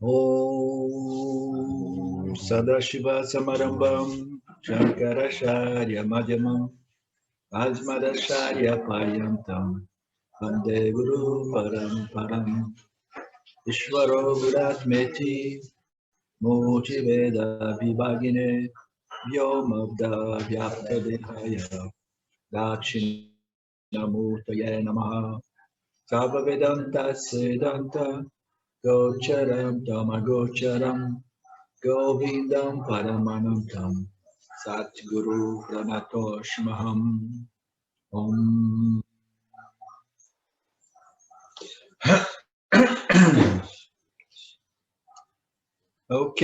Om Sadashiva Samarambam Shankaracharya Madhyamam Asmadacharya Paryantam Vande Guru Paramparam Ishvaro Guratmeti Murti Veda Vibhagine Vyomabda Vyapta Dehaya Dakshinamurtaye Namaha Sava Vedanta Siddhanta Gocharam Dhammagocharam Govindam Paramanantam Satguru Pranatoshmaham Om. Ok,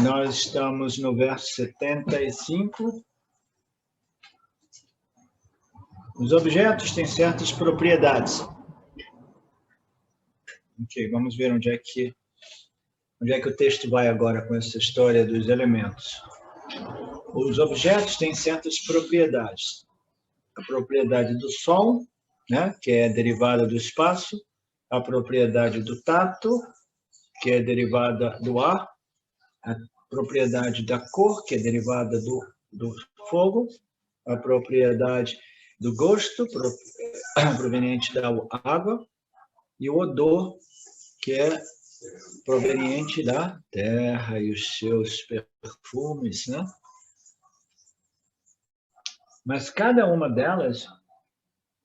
nós estamos no verso 75. Os objetos têm certas propriedades. Ok, vamos ver onde é que o texto vai agora com essa história dos elementos. Os objetos têm certas propriedades. A propriedade do som, né, que é derivada do espaço, a propriedade do tato, que é derivada do ar, a propriedade da cor, que é derivada do fogo, a propriedade do gosto, proveniente da água, e o odor, que é proveniente da terra e os seus perfumes, né? Mas cada uma delas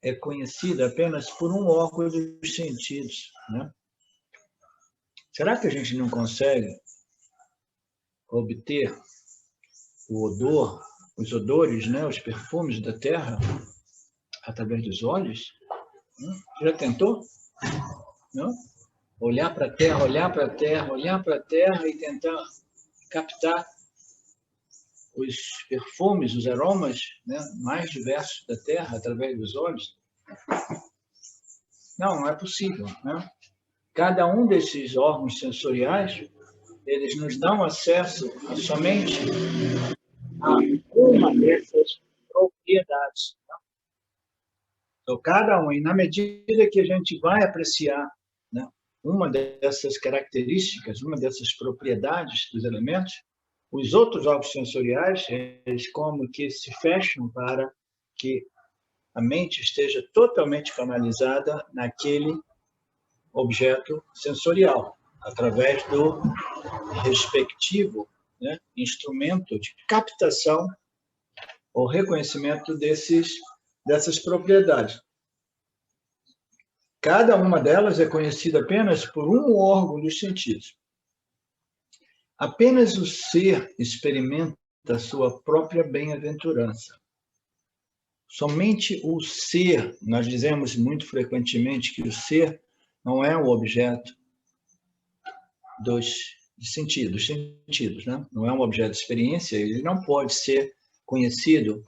é conhecida apenas por um órgão dos sentidos, né? Será que a gente não consegue obter o odor, os odores, né, os perfumes da terra através dos olhos? Já tentou? Não? Olhar para a terra, olhar para a terra, olhar para a terra e tentar captar os perfumes, os aromas, né, mais diversos da terra através dos olhos? Não é possível, né? Cada um desses órgãos sensoriais, eles nos dão acesso a somente a uma dessas propriedades. Tá? Então, cada um, e na medida que a gente vai apreciar, né, uma dessas características, uma dessas propriedades dos elementos, os outros órgãos sensoriais, eles como que se fecham para que a mente esteja totalmente canalizada naquele objeto sensorial, através do respectivo, né, instrumento de captação ou reconhecimento dessas propriedades. Cada uma delas é conhecida apenas por um órgão dos sentidos. Apenas o ser experimenta a sua própria bem-aventurança. Somente o ser, nós dizemos muito frequentemente que o ser não é um objeto dos sentidos, né? Não é um objeto de experiência, ele não pode ser conhecido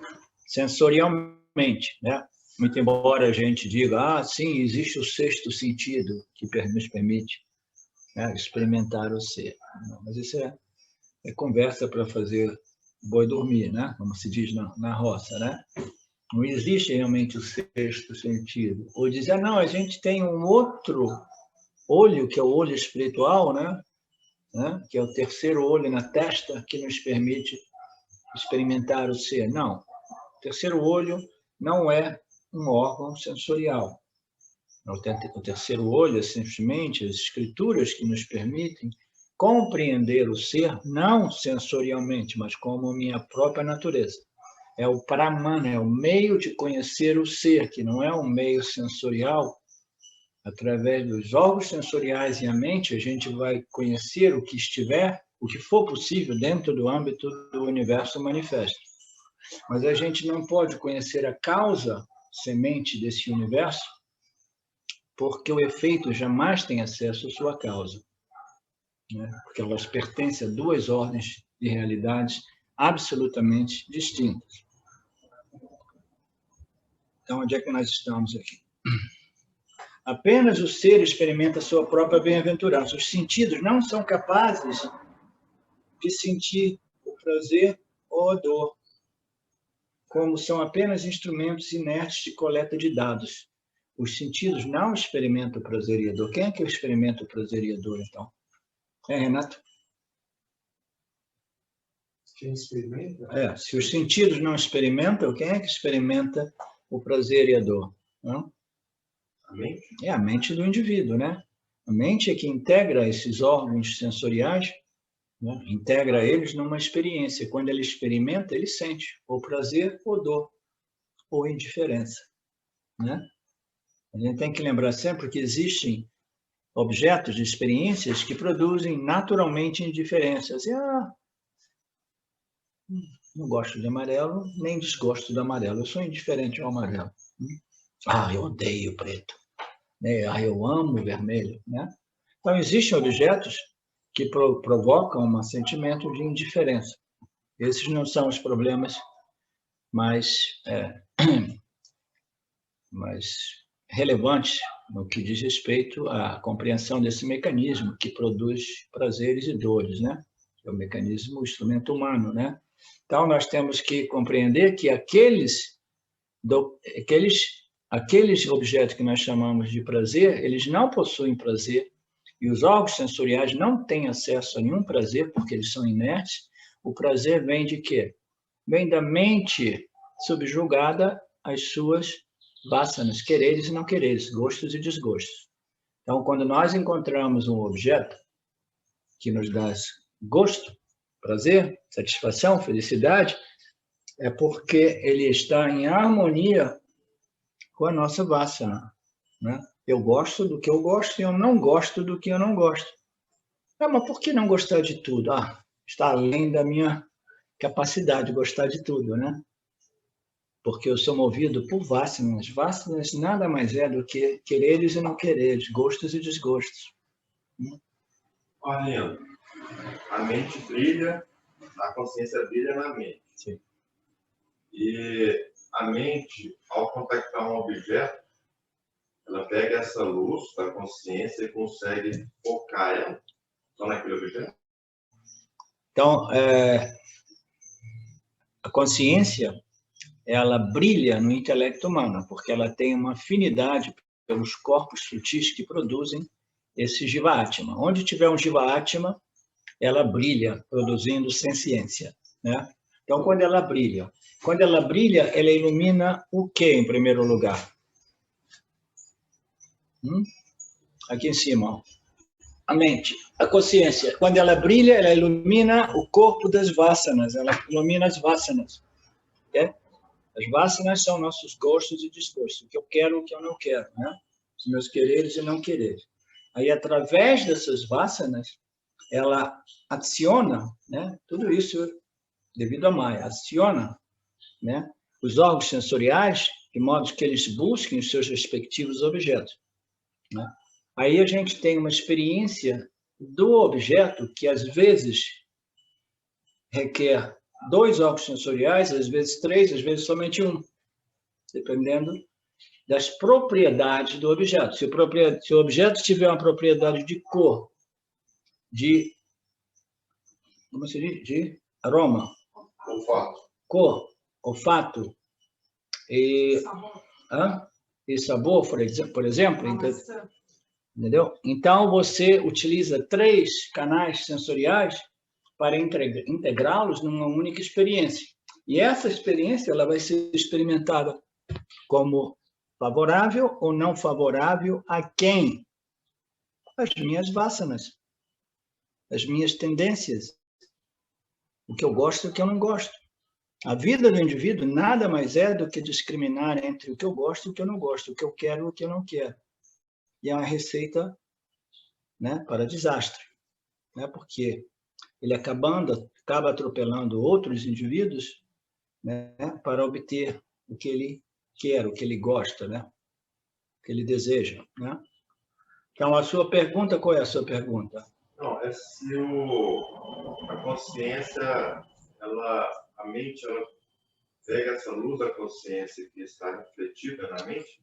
sensorialmente, né? Muito embora a gente diga, sim, existe o sexto sentido que nos permite, né, experimentar o ser. Mas isso é conversa para fazer boi dormir, né? Como se diz na roça, né? Não existe realmente o sexto sentido. Ou dizer, não, a gente tem um outro olho, que é o olho espiritual, né? Que é o terceiro olho na testa, que nos permite experimentar o ser. Não, o terceiro olho não é um órgão sensorial. O terceiro olho é simplesmente as escrituras que nos permitem compreender o ser, não sensorialmente, mas como minha própria natureza. É o pramana, é o meio de conhecer o ser, que não é um meio sensorial. Através dos órgãos sensoriais e a mente, a gente vai conhecer o que estiver, o que for possível dentro do âmbito do universo manifesto. Mas a gente não pode conhecer a causa semente desse universo, porque o efeito jamais tem acesso à sua causa, né? Porque elas pertencem a duas ordens de realidades absolutamente distintas. Então, onde é que nós estamos aqui? Apenas o ser experimenta a sua própria bem-aventurança. Os sentidos não são capazes de sentir o prazer ou a dor, como são apenas instrumentos inertes de coleta de dados. Os sentidos não experimentam o prazer e a dor. Quem é que experimenta o prazer e a dor, então? Renato? Quem experimenta? Se os sentidos não experimentam, quem é que experimenta o prazer e a dor? Não? A mente? É a mente do indivíduo, né? A mente é que integra esses órgãos sensoriais, né? Integra eles numa experiência. Quando ele experimenta, ele sente ou prazer ou dor, ou indiferença, né? A gente tem que lembrar sempre que existem objetos de experiências que produzem naturalmente indiferenças. Não gosto de amarelo, nem desgosto do amarelo. Eu sou indiferente ao amarelo. Eu odeio preto. Eu amo vermelho, né? Então, existem objetos que provocam um sentimento de indiferença. Esses não são os problemas mais relevantes no que diz respeito à compreensão desse mecanismo que produz prazeres e dores, né? É o mecanismo, o instrumento humano, né? Então, nós temos que compreender que aqueles objetos que nós chamamos de prazer, eles não possuem prazer, e os órgãos sensoriais não têm acesso a nenhum prazer, porque eles são inertes. O prazer vem de quê? Vem da mente subjugada às suas vasanas, quereres e não quereres, gostos e desgostos. Então, quando nós encontramos um objeto que nos dá gosto, prazer, satisfação, felicidade, é porque ele está em harmonia com a nossa vasana, né? Eu gosto do que eu gosto e eu não gosto do que eu não gosto. Mas por que não gostar de tudo? Está além da minha capacidade de gostar de tudo, né? Porque eu sou movido por vasanas. Vasanas nada mais é do que quereres e não quereres, gostos e desgostos. Leandro, a mente brilha, a consciência brilha na mente. Sim. E a mente, ao contactar um objeto, ela pega essa luz da consciência e consegue focar ela só naquele objeto? Então, a consciência, ela brilha no intelecto humano, porque ela tem uma afinidade pelos corpos sutis que produzem esse Jiva Atma. Onde tiver um Jiva Atma, ela brilha, produzindo senciência, né? Então, quando ela brilha, ela ilumina o quê, em primeiro lugar? Aqui em cima, ó. A mente, a consciência. Quando ela brilha, ela ilumina o corpo das vasanas, ela ilumina as vasanas. Okay? As vasanas são nossos gostos e desgostos, o que eu quero e o que eu não quero, né? Os meus quereres e não quereres. Aí, através dessas vasanas, ela aciona, né? Tudo isso devido a Maya, aciona, né? Os órgãos sensoriais, de modo que eles busquem os seus respectivos objetos, né? Aí a gente tem uma experiência do objeto que, às vezes, requer 2 órgãos sensoriais, às vezes 3, às vezes somente 1, dependendo das propriedades do objeto. Se o objeto tiver uma propriedade de cor, como se diz? De aroma, cor, olfato e sabor, por exemplo, entendeu? Então, você utiliza 3 canais sensoriais para integrá-los numa única experiência. E essa experiência ela vai ser experimentada como favorável ou não favorável a quem? As minhas vasanas, as minhas tendências, o que eu gosto e o que eu não gosto. A vida do indivíduo nada mais é do que discriminar entre o que eu gosto e o que eu não gosto, o que eu quero e o que eu não quero. E é uma receita, né, para desastre, né, porque ele acaba atropelando outros indivíduos, né, para obter o que ele quer, o que ele gosta, né, o que ele deseja, né? Então, a sua pergunta, qual é a sua pergunta? Não, é se a consciência, a mente, ela pega essa luz da consciência que está refletida na mente,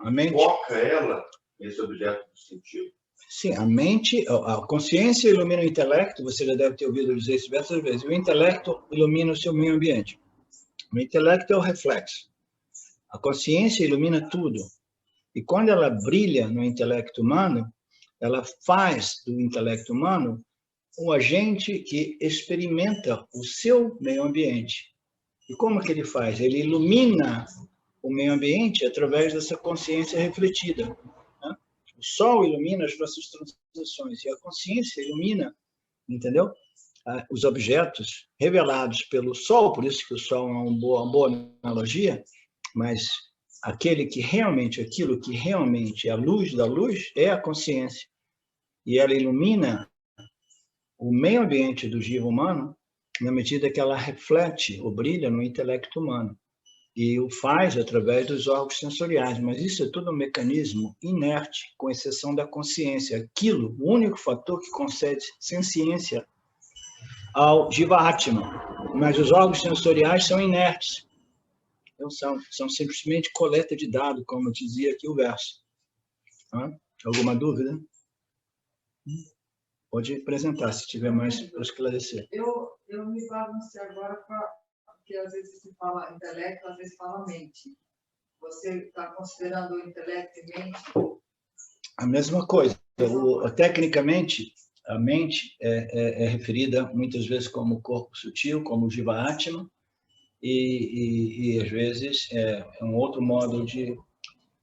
a mente foca ela nesse objeto do sentido. Sim, a mente, a consciência ilumina o intelecto, você já deve ter ouvido dizer isso diversas vezes, o intelecto ilumina o seu meio ambiente. O intelecto é o reflexo. A consciência ilumina tudo. E quando ela brilha no intelecto humano, ela faz do intelecto humano um agente que experimenta o seu meio ambiente. E como que ele faz? Ele ilumina o meio ambiente através dessa consciência refletida, né? O sol ilumina as nossas transições e a consciência ilumina, entendeu? Os objetos revelados pelo sol, por isso que o sol é uma boa analogia, mas aquilo que realmente é a luz da luz é a consciência. E ela ilumina o meio ambiente do jiva humano na medida que ela reflete ou brilha no intelecto humano. E o faz através dos órgãos sensoriais, mas isso é todo um mecanismo inerte, com exceção da consciência. Aquilo, o único fator que concede senciência ao Jiva Atma, mas os órgãos sensoriais são inertes. Então, são simplesmente coleta de dados, como dizia aqui o verso. Alguma dúvida? Pode apresentar, se tiver mais para esclarecer. Eu me bagunçei agora, porque às vezes se fala intelecto, às vezes fala mente. Você está considerando o intelecto e mente? A mesma coisa. Tecnicamente, a mente é referida muitas vezes como corpo sutil, como Jiva Atma, e às vezes é um outro modo de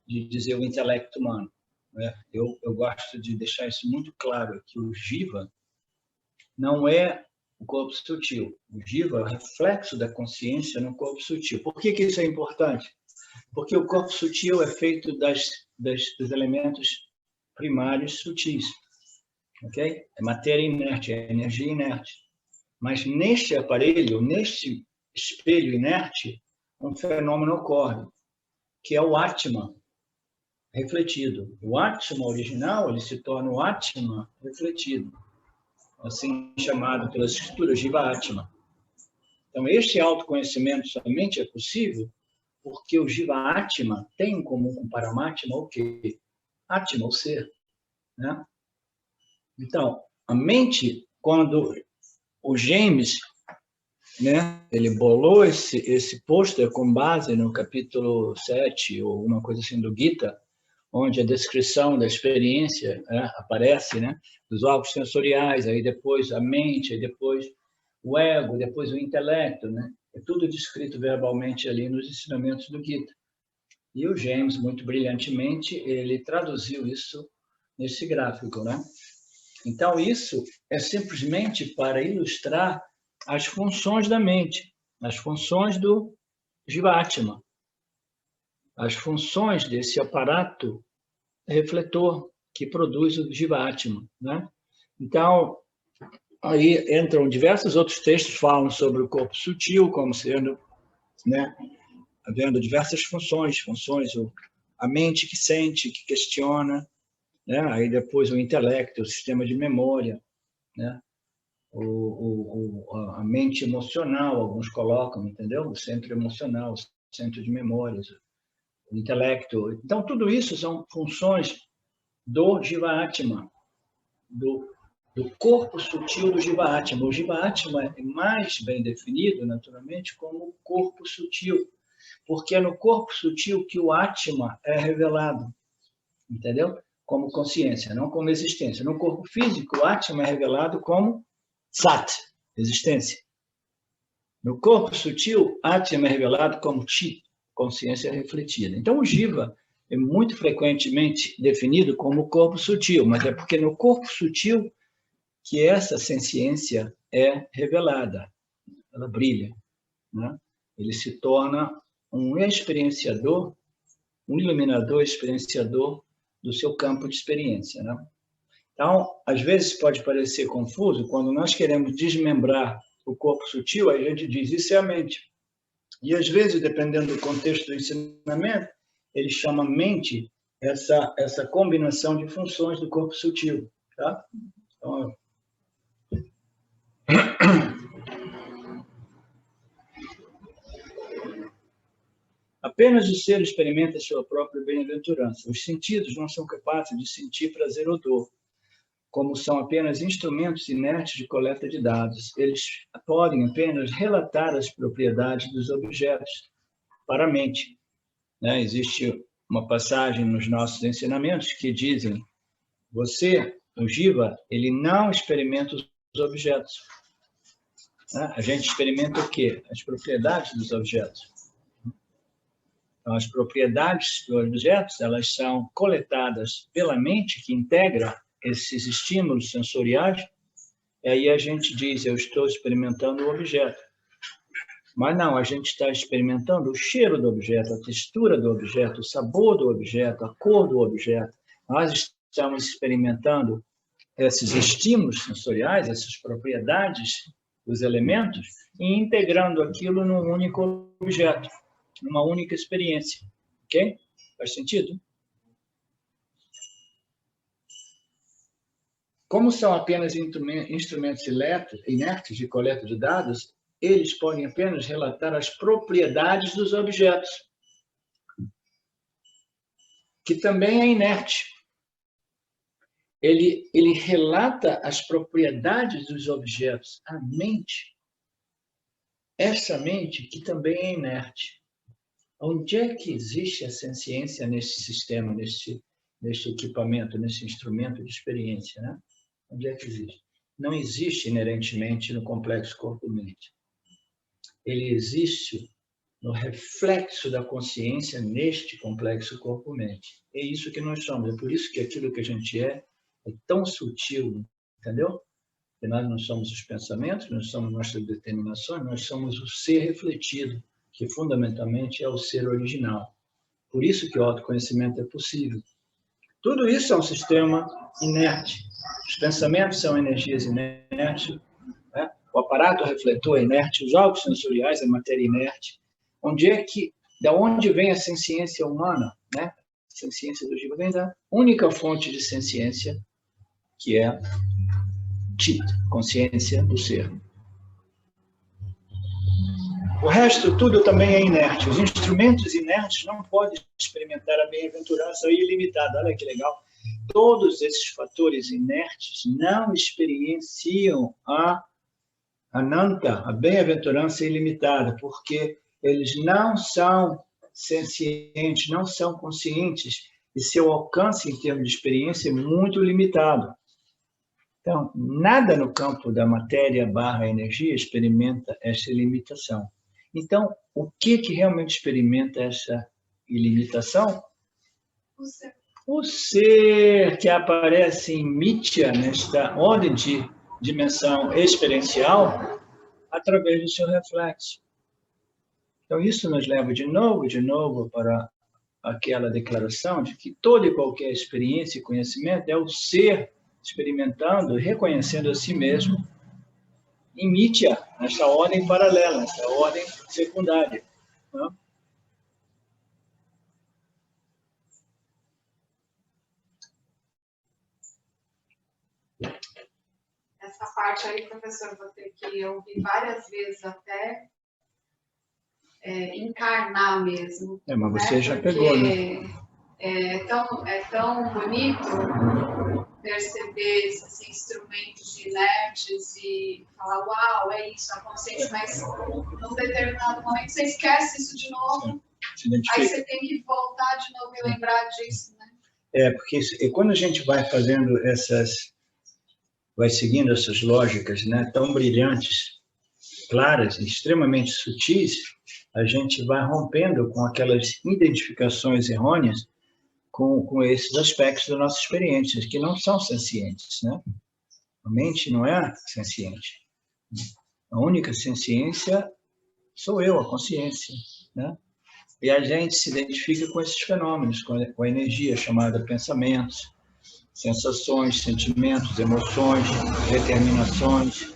dizer o intelecto humano, né? Eu gosto de deixar isso muito claro, que o Jiva não é o corpo sutil. O Jiva é o reflexo da consciência no corpo sutil. Por que isso é importante? Porque o corpo sutil é feito dos elementos primários sutis. Okay? É matéria inerte, é energia inerte. Mas neste aparelho, neste espelho inerte, um fenômeno ocorre, que é o Atma refletido. O Atma original, ele se torna o Atma refletido, assim chamado pelas escrituras Jiva Atma. Então, este autoconhecimento somente é possível porque o Jiva Atma tem em comum com o Paramatma o quê? Atma, o ser, né? Então, a mente, quando o James, né, ele bolou esse pôster com base no capítulo 7, ou uma coisa assim do Gita, onde a descrição da experiência, né, aparece, né, dos órgãos sensoriais, aí depois a mente, aí depois o ego, depois o intelecto, né? É tudo descrito verbalmente ali nos ensinamentos do Gita. E o James, muito brilhantemente, ele traduziu isso nesse gráfico, né? Então, isso é simplesmente para ilustrar as funções da mente, as funções do Jiva Atma, as funções desse aparato refletor que produz o Jiva Atma, né? Então, aí entram diversos outros textos que falam sobre o corpo sutil, como sendo, né, havendo diversas funções, a mente que sente, que questiona, né? Aí depois o intelecto, o sistema de memória, né? A mente emocional, alguns colocam, entendeu? O centro emocional, o centro de memórias, o intelecto. Então, tudo isso são funções do Jiva Atma, do corpo sutil do Jiva Atma. O Jiva Atma é mais bem definido, naturalmente, como corpo sutil, porque é no corpo sutil que o Atma é revelado, entendeu? Como consciência, não como existência. No corpo físico, o Atma é revelado como Sat, existência. No corpo sutil, Atma é revelado como Chi, consciência refletida. Então, o Jiva é muito frequentemente definido como corpo sutil, mas é porque no corpo sutil que essa senciência é revelada, ela brilha, né? Ele se torna um experienciador, um iluminador experienciador do seu campo de experiência, né? Então, às vezes pode parecer confuso, quando nós queremos desmembrar o corpo sutil, aí a gente diz, isso é a mente. E às vezes, dependendo do contexto do ensinamento, ele chama mente essa combinação de funções do corpo sutil, tá? Então, apenas o ser experimenta a sua própria bem-aventurança. Os sentidos não são capazes de sentir prazer ou dor, como são apenas instrumentos inertes de coleta de dados. Eles podem apenas relatar as propriedades dos objetos para a mente, né? Existe uma passagem nos nossos ensinamentos que dizem: o Jiva, ele não experimenta objetos. A gente experimenta o quê? As propriedades dos objetos. Então, as propriedades dos objetos, elas são coletadas pela mente, que integra esses estímulos sensoriais, e aí a gente diz, eu estou experimentando o objeto. Mas não, a gente está experimentando o cheiro do objeto, a textura do objeto, o sabor do objeto, a cor do objeto. Nós estamos experimentando esses estímulos sensoriais, essas propriedades dos elementos, e integrando aquilo num único objeto, numa única experiência. Ok? Faz sentido? Como são apenas instrumentos inertes de coleta de dados, eles podem apenas relatar as propriedades dos objetos, que também é inerte. Ele relata as propriedades dos objetos, a mente. Essa mente que também é inerte. Onde é que existe a senciência nesse sistema, nesse equipamento, nesse instrumento de experiência, né? Onde é que existe? Não existe inerentemente no complexo corpo-mente. Ele existe no reflexo da consciência neste complexo corpo-mente. É isso que nós somos. É por isso que aquilo que a gente é tão sutil, entendeu? Porque nós não somos os pensamentos, nós somos nossas determinações, nós somos o ser refletido, que fundamentalmente é o ser original. Por isso que o autoconhecimento é possível. Tudo isso é um sistema inerte. Os pensamentos são energias inertes, né? O aparato refletor é inerte, os órgãos sensoriais é matéria inerte. Da onde vem a senciência humana, né? A senciência do Jiva vem da única fonte de senciência, que é Chit, consciência do ser. O resto tudo também é inerte. Os instrumentos inertes não podem experimentar a bem-aventurança ilimitada. Olha que legal. Todos esses fatores inertes não experienciam a Ananta, a bem-aventurança ilimitada, porque eles não são sencientes, não são conscientes, e seu alcance em termos de experiência é muito limitado. Então, nada no campo da matéria/energia experimenta essa ilimitação. Então, o que realmente experimenta essa ilimitação? O ser que aparece em Mitya, nesta ordem de dimensão experiencial, através do seu reflexo. Então, isso nos leva de novo para aquela declaração de que toda e qualquer experiência e conhecimento é o ser experimentando, reconhecendo a si mesmo em Mitya, nessa ordem paralela, nessa ordem secundária. Não? Essa parte aí, professor, vou ter que ouvir várias vezes até encarnar mesmo. Mas você, né? Já Porque pegou, né? É tão bonito perceber esses instrumentos inertes e falar, uau, é isso, a consciência, mas num determinado momento você esquece isso de novo, aí você tem que voltar de novo e lembrar disso, né? Porque quando a gente vai fazendo vai seguindo essas lógicas, né, tão brilhantes, claras, extremamente sutis, a gente vai rompendo com aquelas identificações errôneas com esses aspectos da nossa experiência, que não são sencientes, né? A mente não é senciente. A única senciência sou eu, a consciência, né? E a gente se identifica com esses fenômenos, com a energia chamada pensamentos, sensações, sentimentos, emoções, determinações.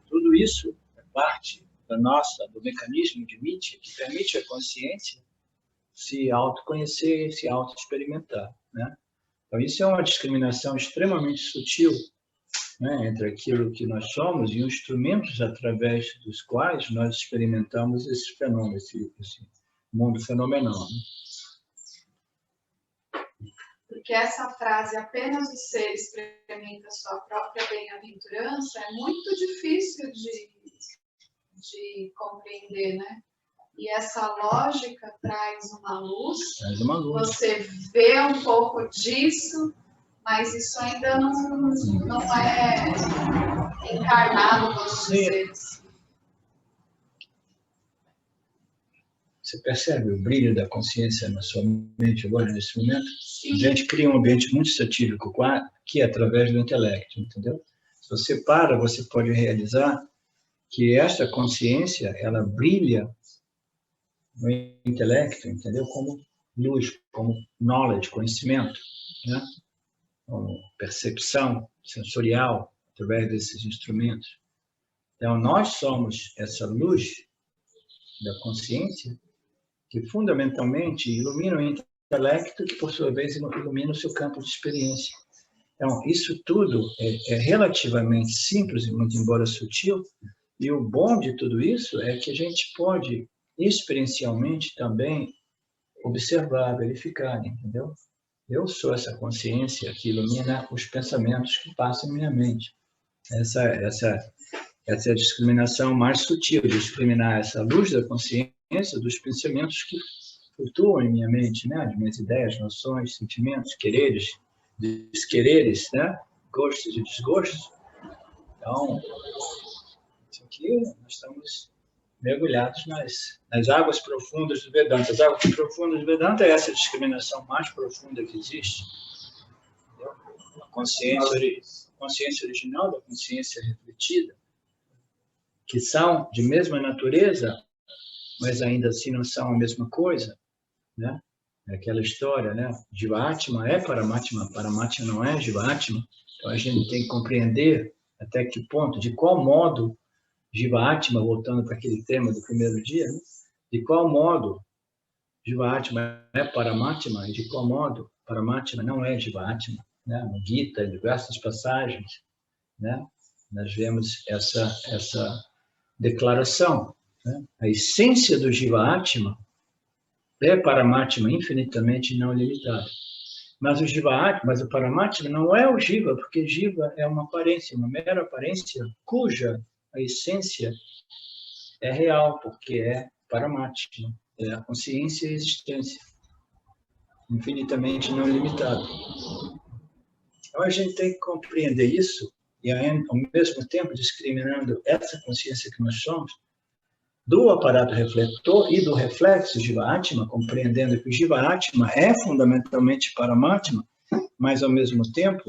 Tudo isso é parte do mecanismo de Mitya, que permite à consciência se autoconhecer, se auto-experimentar, né? Então, isso é uma discriminação extremamente sutil, né, entre aquilo que nós somos e os instrumentos através dos quais nós experimentamos esses fenômenos, esse mundo fenomenal, né? Porque essa frase, apenas o ser experimenta sua própria bem-aventurança, é muito difícil de compreender, né? E essa lógica traz uma luz. Você vê um pouco disso, mas isso ainda não é encarnado, vamos Sim. dizer assim. Você percebe o brilho da consciência na sua mente agora, nesse momento? Sim. A gente cria um ambiente muito satírico, que é através do intelecto, entendeu? Se você para, você pode realizar que esta consciência, ela brilha no intelecto, entendeu? Como luz, como knowledge, conhecimento, né? Como percepção sensorial, através desses instrumentos. Então, nós somos essa luz da consciência que fundamentalmente ilumina o intelecto, que por sua vez ilumina o seu campo de experiência. Então, isso tudo é relativamente simples, muito embora sutil, e o bom de tudo isso é que a gente pode experiencialmente também observar, verificar, entendeu? Eu sou essa consciência que ilumina os pensamentos que passam em minha mente. Essa é a discriminação mais sutil, discriminar essa luz da consciência dos pensamentos que flutuam em minha mente, né? As minhas ideias, noções, sentimentos, quereres, desquereres, né? Gostos e desgostos. Então, isso aqui nós estamos mergulhados nas águas profundas do Vedanta. As águas profundas do Vedanta é essa discriminação mais profunda que existe. Entendeu? A consciência original da consciência refletida, que são de mesma natureza, mas ainda assim não são a mesma coisa, né? É aquela história, né? Jiva-Atma é Paramatma, Paramatma não é Jiva-Atma. Então a gente tem que compreender até que ponto, de qual modo Jiva-Atma, voltando para aquele tema do primeiro dia, né? De qual modo Jiva-Atma é Paramatma e de qual modo Paramatma não é Jiva-Atma, né? No Gita, em diversas passagens, né? Nós vemos essa declaração, né? A essência do Jiva-Atma é Paramatma infinitamente não limitado. Mas o Jiva-Atma, mas o Paramatma não é o Jiva, porque Jiva é uma aparência, uma mera aparência, cuja a essência é real, porque é Paramatma, é a consciência e a existência, infinitamente não limitado. Então a gente tem que compreender isso, e ao mesmo tempo discriminando essa consciência que nós somos, do aparato refletor e do reflexo Jiva-Atma, compreendendo que o Jiva-Atma é fundamentalmente Paramatma, mas, ao mesmo tempo,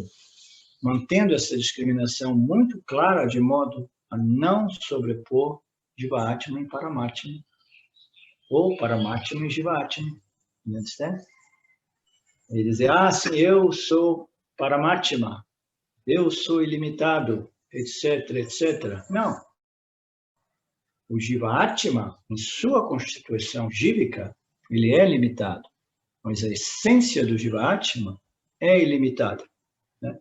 mantendo essa discriminação muito clara, de modo a não sobrepor Jiva-Atma em Paramatma, ou Paramatma em Jiva-Atma. Understand? Ele diz, sim, eu sou Paramatma, eu sou ilimitado, etc, etc. Não. O Jiva-Atma, em sua constituição jívica, ele é limitado, mas a essência do Jiva-Atma é ilimitada, né?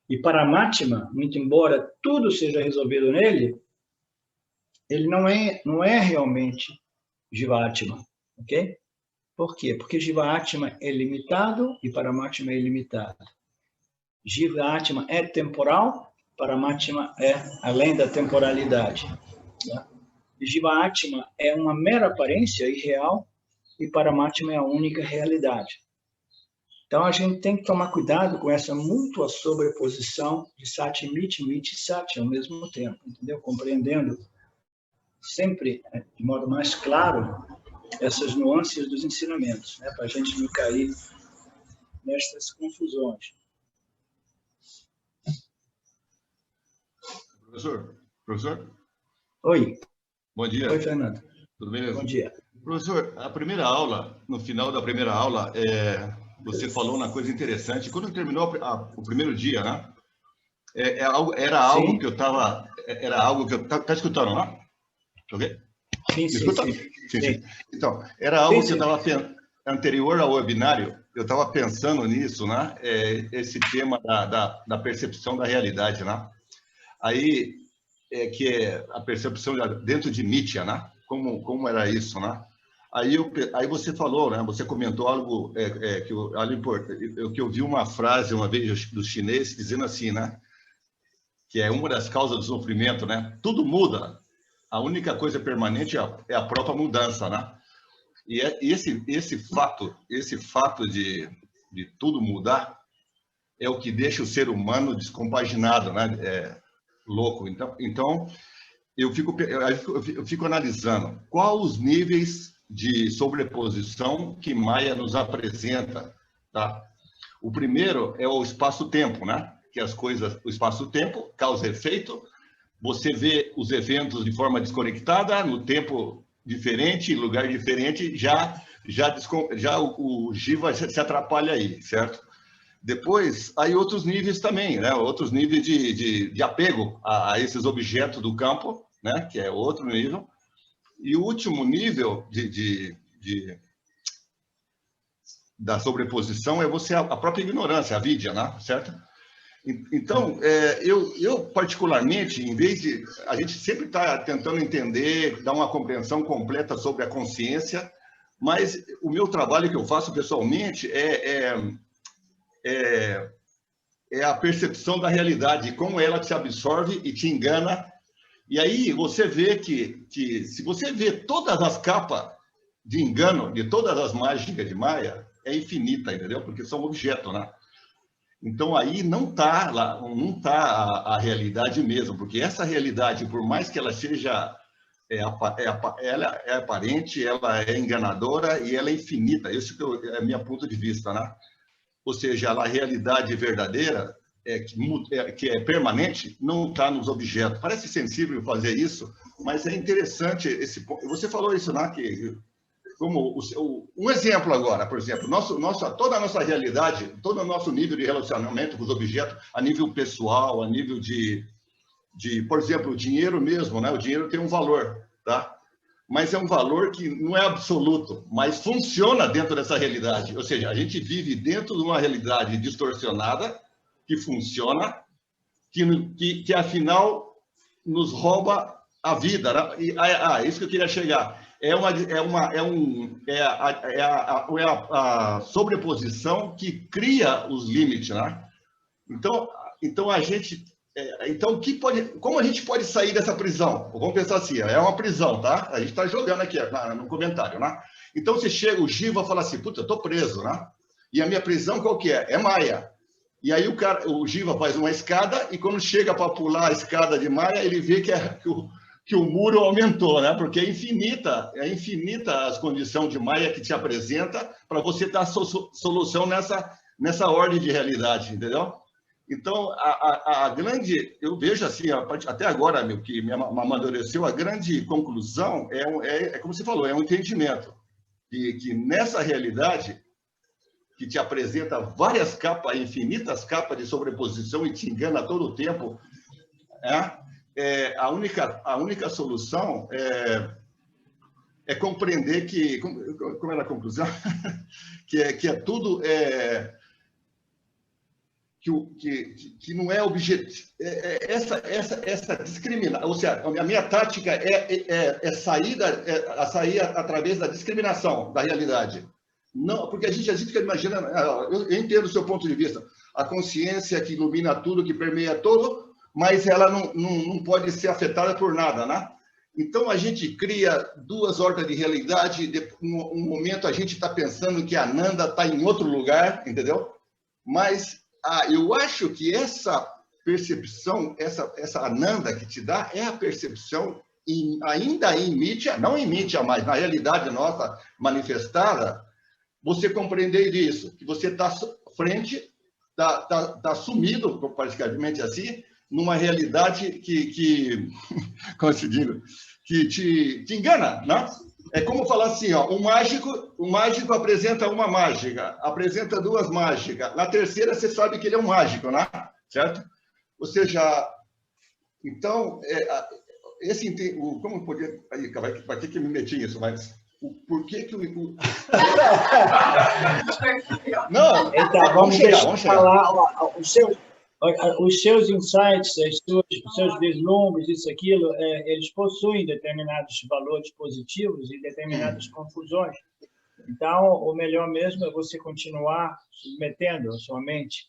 E Paramatma, muito embora tudo seja resolvido nele, ele não é realmente Jiva-Atma, ok? Por quê? Porque Jiva-Atma é limitado e Paramatma é ilimitado. Jiva-Atma é temporal, Paramatma é além da temporalidade, né? Jiva-Atma é uma mera aparência irreal e Paramatma é a única realidade. Então, a gente tem que tomar cuidado com essa mútua sobreposição de Sati, Miti, Miti e Sati ao mesmo tempo, entendeu? Compreendendo sempre, de modo mais claro, essas nuances dos ensinamentos, né? Para a gente não cair nestas confusões. Professor? Oi. Bom dia. Oi, Fernando. Tudo bem? Bom dia. Professor, a primeira aula, no final da primeira aula, você falou uma coisa interessante. Quando terminou o primeiro dia, né? Era algo Sim. que eu estava... Era algo que eu... Tá escutando, não? Ok? Sim, sim. Então, era algo que eu estava... Anterior ao webinário, eu estava pensando nisso, né? Esse tema da percepção da realidade, né? Aí, que é a percepção dentro de Mitya, né? Como era isso, né? Aí você falou, né? Você comentou algo que eu vi uma frase uma vez dos chineses dizendo assim, né? Que é uma das causas do sofrimento, né? Tudo muda. A única coisa permanente é a própria mudança, né? E esse fato de tudo mudar é o que deixa o ser humano descompaginado, né? louco. Então eu fico analisando quais os níveis de sobreposição que Maia nos apresenta, tá? O primeiro é o espaço-tempo, né? Que as coisas, o espaço-tempo, causa e efeito. Você vê os eventos de forma desconectada, no tempo diferente, lugar diferente, já o Giva se atrapalha aí, certo? Depois, aí outros níveis também, né? Outros níveis de apego a esses objetos do campo, né? Que é outro nível. E o último nível da sobreposição é a própria ignorância, a vidya, né? Certo? Então, eu particularmente, em vez de... A gente sempre está tentando entender, dar uma compreensão completa sobre a consciência, mas o meu trabalho que eu faço pessoalmente é a percepção da realidade, como ela te absorve e te engana. E aí você vê que se você vê todas as capas de engano de todas as mágicas de Maia, é infinita, entendeu? Porque são objetos, né? Então, aí não está a realidade mesmo, porque essa realidade, por mais que ela seja ela é aparente, ela é enganadora e ela é infinita. Esse é o meu ponto de vista, né? Ou seja, a realidade verdadeira, que é permanente, não está nos objetos. Parece sensível fazer isso, mas é interessante esse ponto. Você falou isso, né? Um exemplo agora, por exemplo, toda a nossa realidade, todo o nosso nível de relacionamento com os objetos, a nível pessoal, a nível por exemplo, o dinheiro mesmo, né? O dinheiro tem um valor, tá? Mas é um valor que não é absoluto, mas funciona dentro dessa realidade. Ou seja, a gente vive dentro de uma realidade distorcionada, que funciona, que afinal nos rouba a vida, né? Isso que eu queria chegar. É a sobreposição que cria os limites, né? Então a gente, como a gente pode sair dessa prisão? Vamos pensar assim, é uma prisão, tá? A gente está jogando aqui no comentário, né? Então você chega, o Giva fala assim, puta, eu tô preso, né? E a minha prisão qual que é? É Maia. E aí o Giva faz uma escada e quando chega para pular a escada de Maia, ele vê que o muro aumentou, né? Porque é infinita as condições de Maia que te apresenta para você dar solução nessa ordem de realidade, entendeu? Então, eu vejo assim, até agora, que me amadureceu, a grande conclusão é como você falou, é um entendimento que nessa realidade que te apresenta várias capas, infinitas capas de sobreposição e te engana todo o tempo, a única solução é compreender que, como era a conclusão, que é tudo que não é objetivo. Essa discriminação, ou seja, a minha tática é sair através da discriminação da realidade. Não, porque a gente fica imaginando, eu entendo o seu ponto de vista, a consciência que ilumina tudo, que permeia tudo, mas ela não pode ser afetada por nada, né? Então, a gente cria duas ordens de realidade, um momento a gente está pensando que a Ananda está em outro lugar, entendeu? Mas eu acho que essa percepção, essa Ananda que te dá, é a percepção, ainda em mídia, não em mídia, mas na realidade nossa manifestada, você compreender isso, que você está frente, está sumido, praticamente assim, numa realidade como se diz, que te engana, né? É como falar assim, ó, o mágico apresenta uma mágica, apresenta duas mágicas, na terceira você sabe que ele é um mágico, né? Certo? Ou seja, então, como poder... Aí, vai ter que me meter nisso, mas... Por que o... Não, então, vamos chegar. Falar os seus insights, os seus vislumbres, isso, aquilo, eles possuem determinados valores positivos e determinadas confusões. Então, o melhor mesmo é você continuar submetendo a sua mente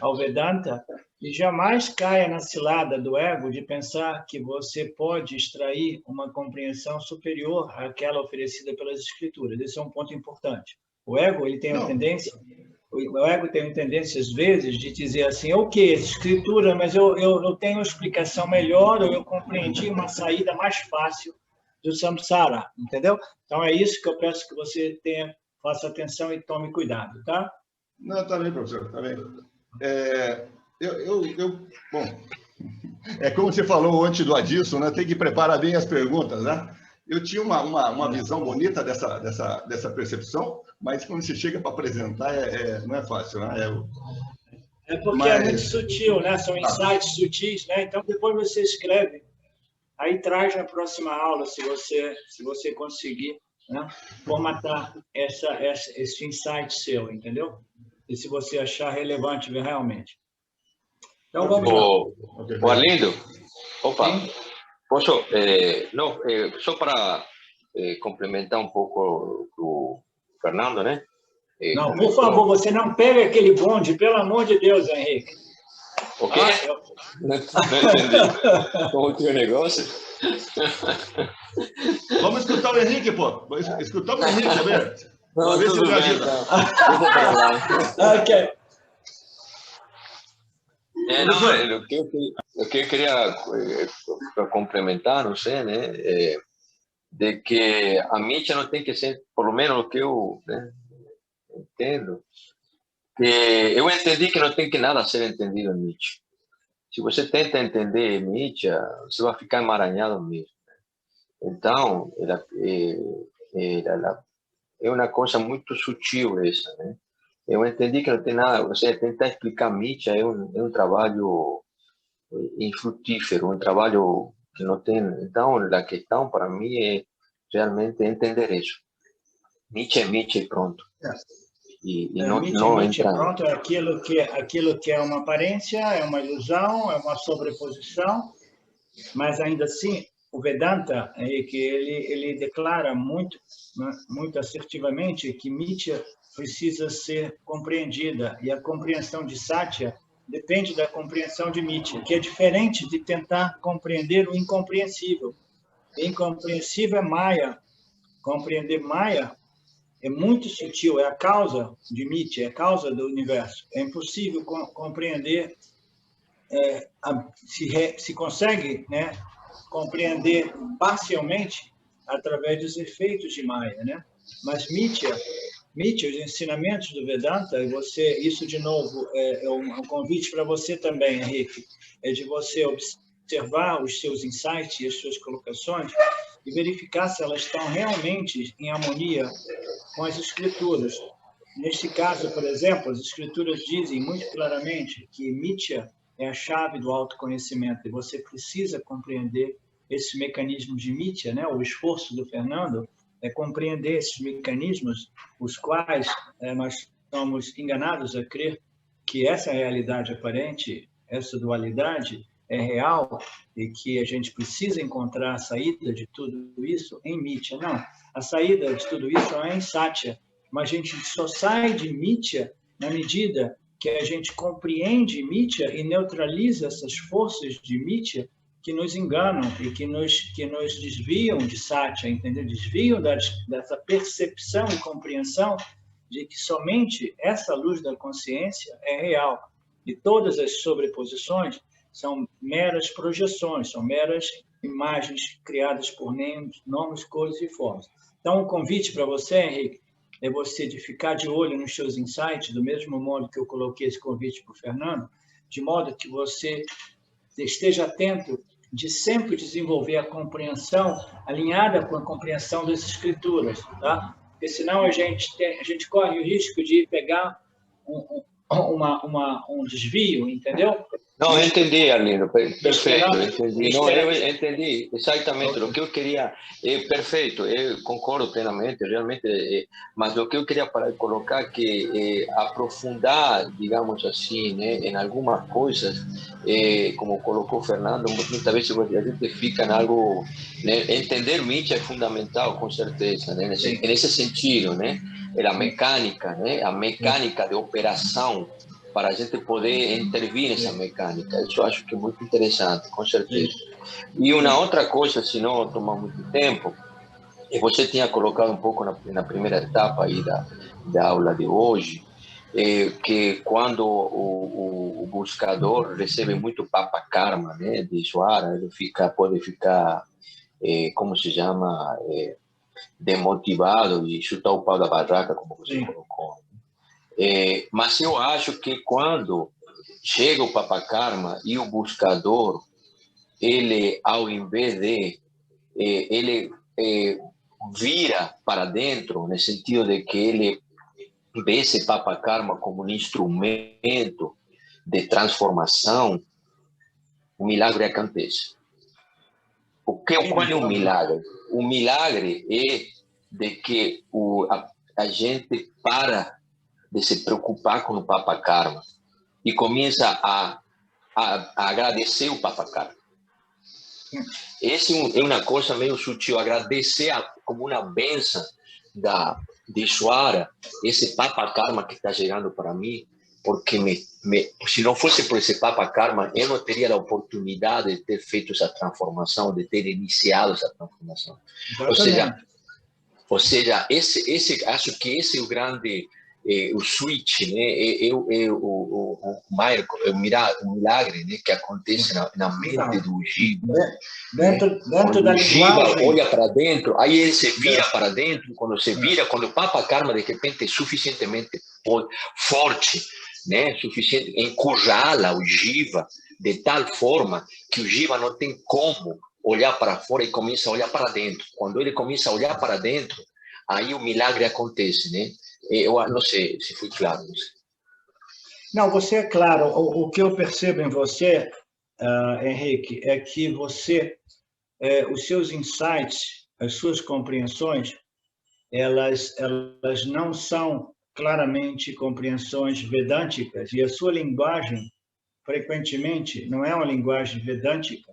ao Vedanta e jamais caia na cilada do ego de pensar que você pode extrair uma compreensão superior àquela oferecida pelas escrituras. Esse é um ponto importante. O ego ele tem a tendência o ego tem uma tendência, às vezes, de dizer assim, ok, essa escritura, mas eu tenho uma explicação melhor, ou eu compreendi uma saída mais fácil do samsara, entendeu? Então, é isso que eu peço que você faça atenção e tome cuidado, tá? Não, tá bem, professor, tá bem. Bom, como você falou antes do Adilson, né? Tem que preparar bem as perguntas, né? Eu tinha uma visão bonita dessa percepção, mas quando você chega para apresentar, não é fácil, né? Porque é muito sutil, né? São insights sutis, né? Então, depois você escreve, aí traz na próxima aula, se você conseguir, né? Formatar esse insight seu, entendeu? E se você achar relevante realmente. Então, vamos lá. O Arlindo, opa, Sim? posso, só para complementar um pouco o Fernando, né? Não, por favor, você não pega aquele bonde, pelo amor de Deus, Henrique. O quê? Não entendi. Como que é o negócio? Vamos escutar o Henrique, pô. Escutar o Henrique, Roberto. Não, tudo bem, então. Deixa pra lá. Ok. O que eu queria complementar, não sei, né? De que a mídia não tem que ser, por lo menos o que eu entendo, que eu entendi que não tem que nada ser entendido em Nietzsche. Se você tenta entender Nietzsche, você vai ficar emaranhado mesmo. Então, é uma coisa muito sutil essa, né? Eu entendi que não tem nada, você tentar explicar Nietzsche é um trabalho infrutífero, um trabalho que não tem. Então, a questão para mim é realmente entender isso. Nietzsche é Nietzsche e pronto. E não Nietzsche, entra. Pronto, é aquilo que é uma aparência, é uma ilusão, é uma sobreposição, mas ainda assim o Vedanta que ele declara muito assertivamente que Nietzsche precisa ser compreendida, e a compreensão de Satya depende da compreensão de Nietzsche, que é diferente de tentar compreender o incompreensível. O incompreensível é Maya. Compreender Maya é muito sutil, é a causa de Nietzsche, é a causa do universo. É impossível compreender, se consegue, né, compreender parcialmente através dos efeitos de Maya, né? Mas Nietzsche, os ensinamentos do Vedanta, isso de novo é um convite para você também, Henrique, é de você observar os seus insights e as suas colocações e verificar se elas estão realmente em harmonia com as escrituras. Neste caso, por exemplo, as escrituras dizem muito claramente que Nietzsche é a chave do autoconhecimento e você precisa compreender esse mecanismo de Nietzsche, né? O esforço do Fernando é compreender esses mecanismos, os quais nós somos enganados a crer que essa realidade aparente, essa dualidade é real e que a gente precisa encontrar a saída de tudo isso em Nietzsche. Não, a saída de tudo isso é em Satya, mas a gente só sai de Nietzsche na medida que a gente compreende Nietzsche e neutraliza essas forças de Nietzsche que nos enganam e que nos desviam de Satya, entendeu? Desviam dessa percepção e compreensão de que somente essa luz da consciência é real. E todas as sobreposições são meras projeções, são meras imagens criadas por nomes, cores e formas. Então, o convite para você, Henrique, é você de ficar de olho nos seus insights, do mesmo modo que eu coloquei esse convite para o Fernando, de modo que você esteja atento de sempre desenvolver a compreensão alinhada com a compreensão das escrituras, tá? Porque senão a gente corre o risco de pegar um desvio, entendeu? Não, eu entendi, Arlindo, perfeito, entendi. Não, eu entendi exatamente o que eu queria, perfeito, eu concordo plenamente, realmente, mas o que eu queria colocar que aprofundar, digamos assim, né, em algumas coisas, como colocou o Fernando, muitas vezes a gente fica em algo, né, entender Nietzsche é fundamental, com certeza, né, nesse sentido, né, a mecânica de operação, para a gente poder intervir nessa mecânica. Isso eu acho que é muito interessante, com certeza. E uma outra coisa, se não tomar muito tempo, você tinha colocado um pouco na primeira etapa aí da aula de hoje, que quando o buscador recebe muito papa karma, né, de Ishvara, ele pode ficar, como se chama, demotivado e chutar o pau da barraca, como você colocou. Mas eu acho que quando chega o papa karma e o buscador, ele, ao invés de, ele vira para dentro, no sentido de que ele vê esse papa karma como um instrumento de transformação, o milagre acontece. Qual é o milagre? O milagre é de que a gente para de se preocupar com o papa karma e começa a agradecer o papa karma. Essa é uma coisa meio sutil, agradecer como uma bênção de Ishvara, esse papa karma que está chegando para mim, porque se não fosse por esse papa karma, eu não teria a oportunidade de ter feito essa transformação, de ter iniciado essa transformação. Ou seja, acho que esse é o grande, o switch, né? O milagre, né? Que acontece na mente do Jiva. Dentro da linguagem. Olha para dentro, aí ele se vira para dentro. Quando se vira, quando o papa karma de repente é suficientemente forte, né? Suficiente, encurrala o Jiva de tal forma que o Jiva não tem como olhar para fora e começa a olhar para dentro. Quando ele começa a olhar para dentro, aí o milagre acontece, né? Eu não sei se foi claro. Não, você é claro. O que eu percebo em você, Henrique, é que você, os seus insights, as suas compreensões, elas não são claramente compreensões vedânticas, e a sua linguagem, frequentemente, não é uma linguagem vedântica.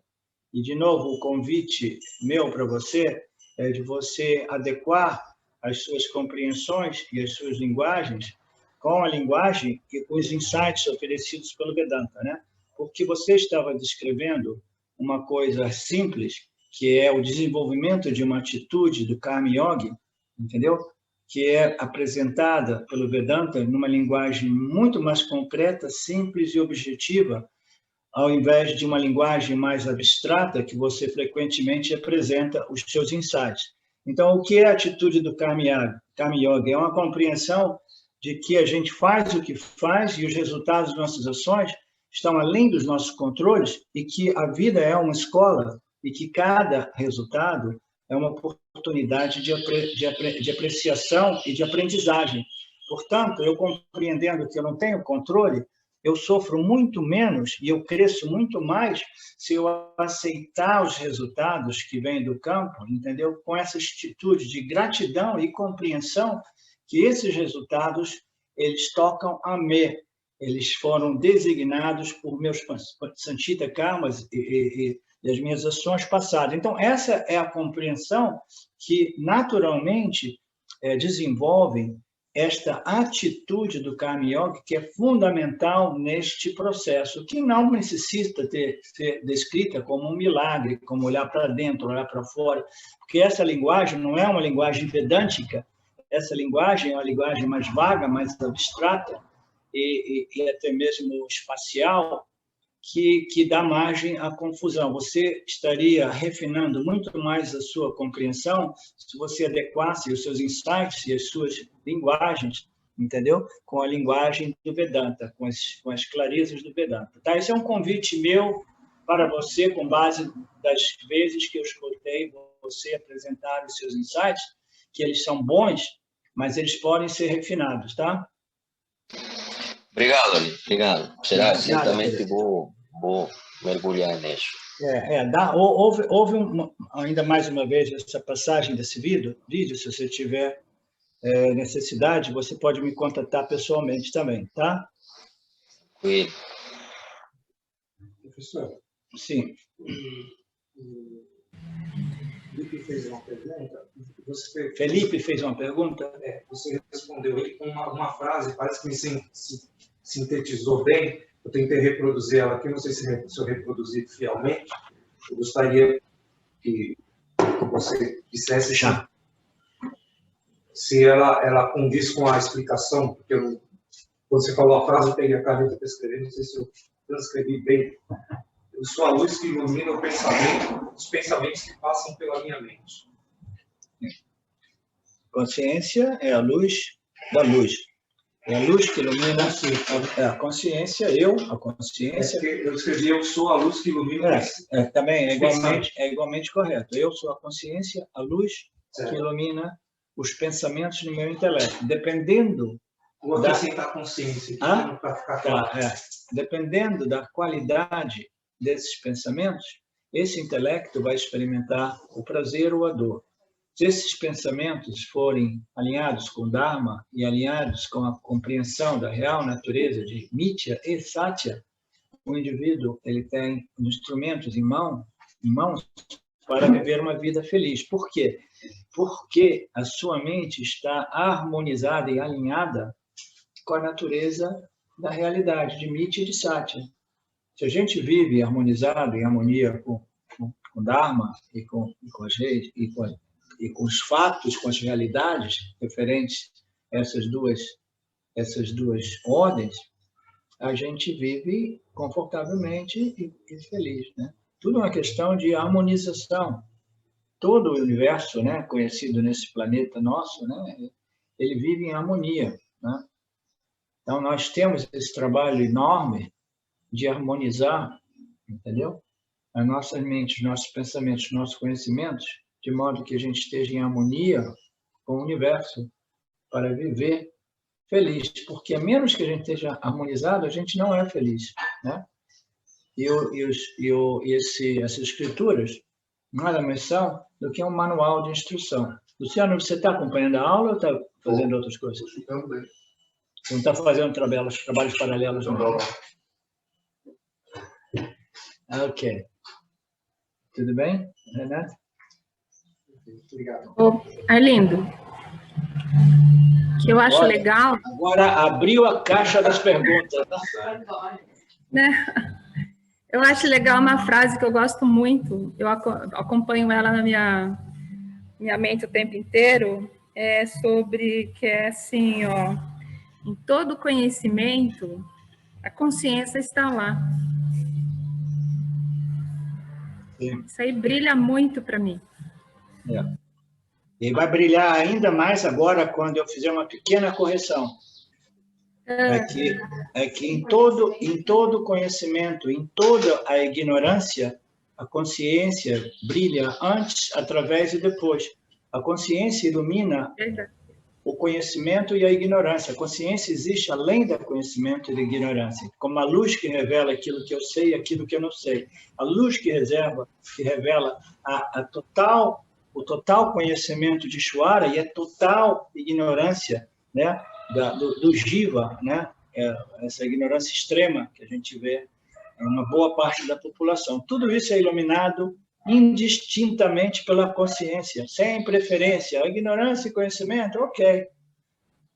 E, de novo, o convite meu para você é de você adequar as suas compreensões e as suas linguagens com a linguagem e com os insights oferecidos pelo Vedanta, né? Porque você estava descrevendo uma coisa simples, que é o desenvolvimento de uma atitude do Karma Yoga, entendeu? Que é apresentada pelo Vedanta numa linguagem muito mais concreta, simples e objetiva, ao invés de uma linguagem mais abstrata que você frequentemente apresenta os seus insights. Então, o que é a atitude do Karma Yoga? É uma compreensão de que a gente faz o que faz e os resultados das nossas ações estão além dos nossos controles e que a vida é uma escola e que cada resultado é uma oportunidade de apreciação e de aprendizagem. Portanto, eu compreendendo que eu não tenho controle, eu sofro muito menos e eu cresço muito mais se eu aceitar os resultados que vêm do campo, entendeu? Com essa atitude de gratidão e compreensão que esses resultados, eles tocam a mim. Eles foram designados por meus Sanchita Karmas e as minhas ações passadas. Então, essa é a compreensão que, naturalmente, desenvolve esta atitude do Karma Yoga, que é fundamental neste processo, que não necessita ser descrita como um milagre, como olhar para dentro, olhar para fora, porque essa linguagem não é uma linguagem vedântica, essa linguagem é uma linguagem mais vaga, mais abstrata e até mesmo espacial, que dá margem à confusão. Você estaria refinando muito mais a sua compreensão se você adequasse os seus insights e as suas linguagens, entendeu? Com a linguagem do Vedanta, com as clarezas do Vedanta. Tá? Esse é um convite meu para você, com base das vezes que eu escutei você apresentar os seus insights, que eles são bons, mas eles podem ser refinados, tá? Obrigado, Ali. Obrigado. Será certamente vou mergulhar nisso. Houve ainda mais uma vez essa passagem desse vídeo, se você tiver necessidade, você pode me contatar pessoalmente também, tá? Sim. Professor? Sim. Felipe fez uma pergunta. Felipe fez uma pergunta? Você respondeu ele com uma frase, parece que me sintetizou bem. Eu tentei reproduzir ela aqui, não sei se eu reproduzi fielmente. Eu gostaria que você dissesse se ela condiz com a explicação, porque eu Quando você falou a frase, eu peguei a caneta para escrever, não sei se eu transcrevi bem. Eu sou a luz que ilumina o pensamento, os pensamentos que passam pela minha mente. Consciência é a luz da luz. É a luz que ilumina a consciência, a consciência. Eu escrevi, eu sou a luz que ilumina também é igualmente correto. Eu sou a consciência, a luz que ilumina os pensamentos no meu intelecto. Dependendo Vou acrescentar a consciência, para ficar claro. Dependendo da qualidade desses pensamentos, esse intelecto vai experimentar o prazer ou a dor. Se esses pensamentos forem alinhados com o Dharma e alinhados com a compreensão da real natureza de Mithya e Satya, o indivíduo ele tem instrumentos em mãos para viver uma vida feliz. Por quê? Porque a sua mente está harmonizada e alinhada com a natureza da realidade de Mithya e de Satya. Se a gente vive harmonizado, em harmonia com o Dharma e com os fatos, com as realidades referentes a essas duas ordens, a gente vive confortavelmente e feliz, né? Tudo é uma questão de harmonização. Todo o universo, né, conhecido nesse planeta nosso, né, ele vive em harmonia, né? Então, nós temos esse trabalho enorme de harmonizar, entendeu? As nossas mentes, nossos pensamentos, nossos conhecimentos, de modo que a gente esteja em harmonia com o universo para viver feliz. Porque a menos que a gente esteja harmonizado, a gente não é feliz, né? Essas escrituras nada mais são do que um manual de instrução. Luciano, você está acompanhando a aula ou está fazendo outras coisas? Também. Você não está fazendo trabalhos paralelos, não? Ok. Tudo bem, Renato? Obrigado. Arlindo, que eu acho legal... Agora abriu a caixa das perguntas. Né? Eu acho legal uma frase que eu gosto muito, eu acompanho ela na minha mente o tempo inteiro, que é assim, ó, em todo conhecimento, a consciência está lá. Sim. Isso aí brilha muito para mim. E vai brilhar ainda mais agora quando eu fizer uma pequena correção. É que em todo conhecimento, em toda a ignorância, a consciência brilha antes, através e depois. A consciência ilumina o conhecimento e a ignorância. A consciência existe além do conhecimento e da ignorância, como a luz que revela aquilo que eu sei e aquilo que eu não sei. A luz que revela o total conhecimento de Ishvara e a total ignorância, né, do Jiva, né, essa ignorância extrema que a gente vê em uma boa parte da população. Tudo isso é iluminado indistintamente pela consciência, sem preferência. A ignorância e conhecimento, ok.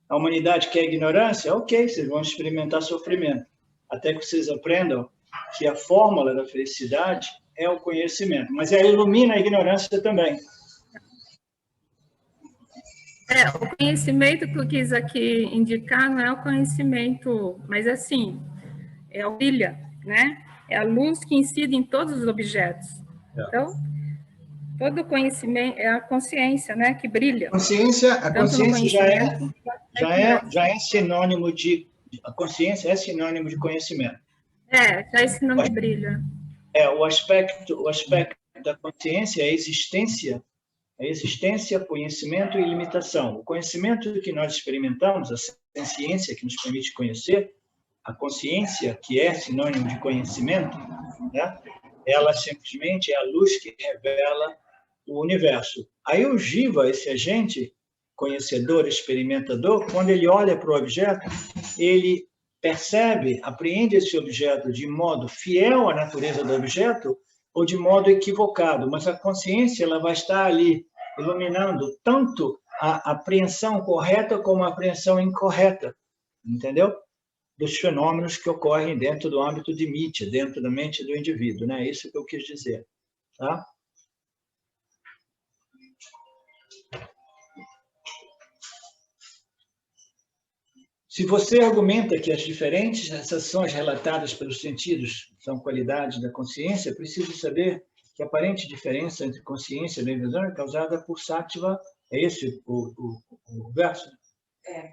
A humanidade quer ignorância, ok, vocês vão experimentar sofrimento. Até que vocês aprendam que a fórmula da felicidade é o conhecimento, mas ela ilumina a ignorância também. O conhecimento que eu quis aqui indicar não é o conhecimento, mas assim, é o brilha, né? É a luz que incide em todos os objetos. Então, todo conhecimento é a consciência, né, que brilha. A consciência já é sinônimo de... A consciência é sinônimo de conhecimento. Já é sinônimo de brilho. O aspecto da consciência é a existência, conhecimento e limitação. O conhecimento que nós experimentamos, a ciência que nos permite conhecer, a consciência, que é sinônimo de conhecimento, né? Ela simplesmente é a luz que revela o universo. Aí o Jiva, esse agente conhecedor, experimentador, quando ele olha para o objeto, ele percebe, apreende esse objeto de modo fiel à natureza do objeto ou de modo equivocado, mas a consciência ela vai estar ali iluminando tanto a apreensão correta como a apreensão incorreta, entendeu? Dos fenômenos que ocorrem dentro do âmbito de Mithya, dentro da mente do indivíduo, né? Isso que eu quis dizer, tá? Se você argumenta que as diferentes sensações relatadas pelos sentidos são qualidades da consciência, é preciso saber que a aparente diferença entre consciência e bem-aventurança é causada por sattva. É esse o verso? É.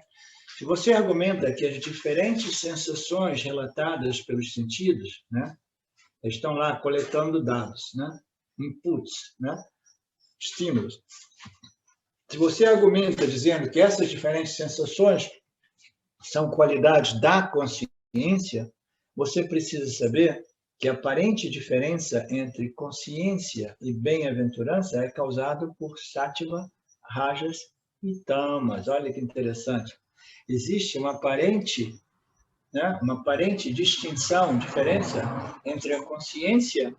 Se você argumenta que as diferentes sensações relatadas pelos sentidos, né, estão lá coletando dados, né, inputs, né, estímulos. Se você argumenta dizendo que essas diferentes sensações são qualidades da consciência, você precisa saber que a aparente diferença entre consciência e bem-aventurança é causada por sattva, rajas e tamas. Olha que interessante. Existe uma aparente distinção, diferença entre a consciência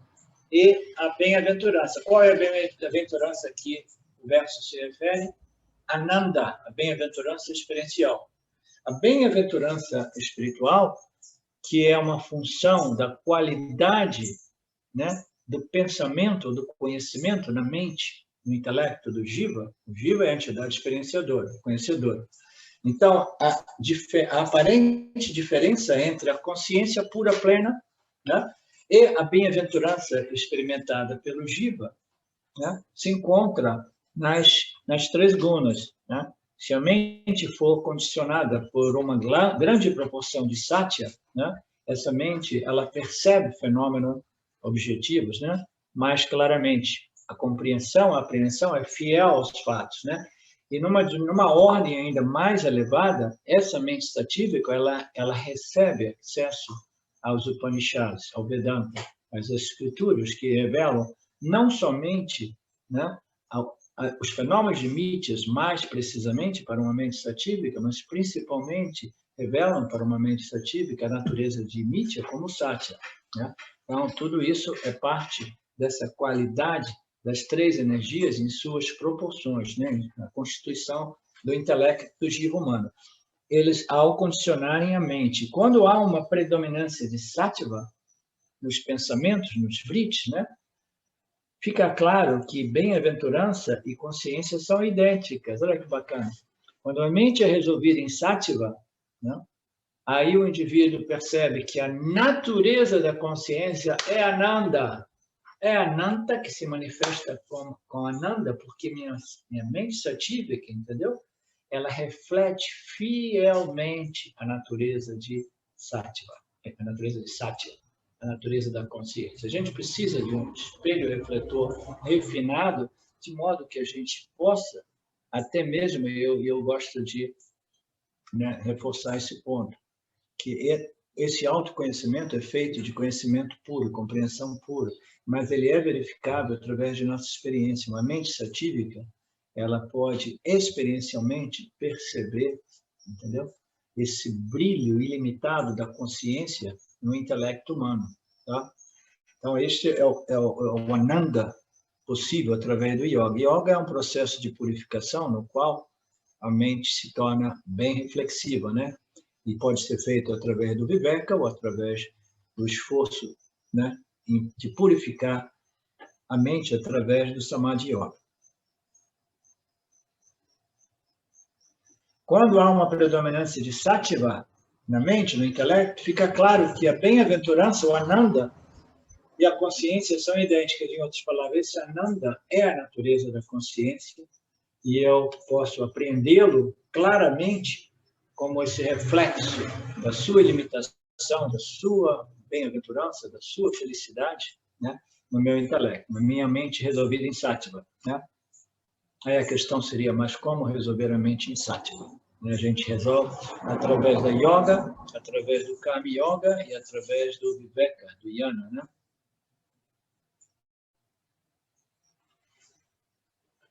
e a bem-aventurança. Qual é a bem-aventurança que o verso se refere? Ananda, a bem-aventurança experiencial. A bem-aventurança espiritual, que é uma função da qualidade, né, do pensamento, do conhecimento na mente, no intelecto do Jiva. O Jiva é a entidade experienciadora, conhecedora. Então, a aparente diferença entre a consciência pura, plena, né, e a bem-aventurança experimentada pelo Jiva, né, se encontra nas três gunas. Né? Se a mente for condicionada por uma grande proporção de satya, né, essa mente ela percebe fenômenos objetivos, né, mais claramente. A compreensão, a apreensão é fiel aos fatos, né? E numa ordem ainda mais elevada, essa mente satívica, ela recebe acesso aos Upanishads, ao Vedanta, às escrituras que revelam não somente, né, os fenômenos de mityas, mais precisamente para uma mente satívica, mas principalmente revelam para uma mente satívica a natureza de mitya como satya. Né? Então, tudo isso é parte dessa qualidade das três energias em suas proporções, né? Na constituição do intelecto do jiva humano. Eles, ao condicionarem a mente, quando há uma predominância de sattva nos pensamentos, nos vritis, né? Fica claro que bem-aventurança e consciência são idênticas. Olha que bacana. Quando a mente é resolvida em sattva, né? Aí o indivíduo percebe que a natureza da consciência é Ananda. É Ananda que se manifesta com Ananda, porque minha mente satívica, entendeu? Ela reflete fielmente a natureza de Sattva, a natureza de Satya, a natureza da consciência. A gente precisa de um espelho refletor refinado, de modo que a gente possa, até mesmo, eu gosto de, né, reforçar esse ponto, que esse autoconhecimento é feito de conhecimento puro, compreensão pura, mas ele é verificável através de nossa experiência. Uma mente satívica, ela pode experiencialmente perceber, entendeu? Esse brilho ilimitado da consciência no intelecto humano. Tá? Então, este é o Ananda possível através do yoga. Yoga é um processo de purificação no qual a mente se torna bem reflexiva, né? E pode ser feito através do Viveka ou através do esforço, né, de purificar a mente através do Samadhi Yoga. Quando há uma predominância de Sattva na mente, no intelecto, fica claro que a bem-aventurança, o Ananda, e a consciência são idênticas. Em outras palavras, esse Ananda é a natureza da consciência e eu posso apreendê-lo claramente como esse reflexo da sua limitação, da sua bem-aventurança, da sua felicidade, né, no meu intelecto, na minha mente resolvida em Sattva. Né? Aí a questão seria, mas como resolver a mente em Sattva? A gente resolve através da yoga, através do Karma Yoga e através do Viveka, do Jnana. Né?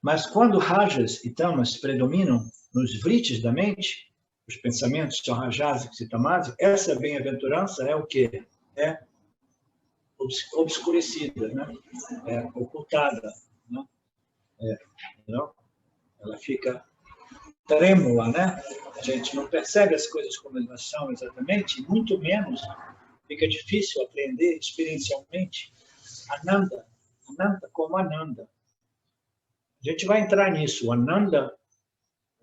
Mas quando rajas e tamas predominam nos vritis da mente, os pensamentos são rajásicos e tamásicos, essa bem-aventurança é o quê? É obscurecida, né? É ocultada. Né? Ela fica trêmula, né? A gente não percebe as coisas como elas são exatamente, e muito menos fica difícil aprender experiencialmente Ananda como Ananda. A gente vai entrar nisso. O Ananda,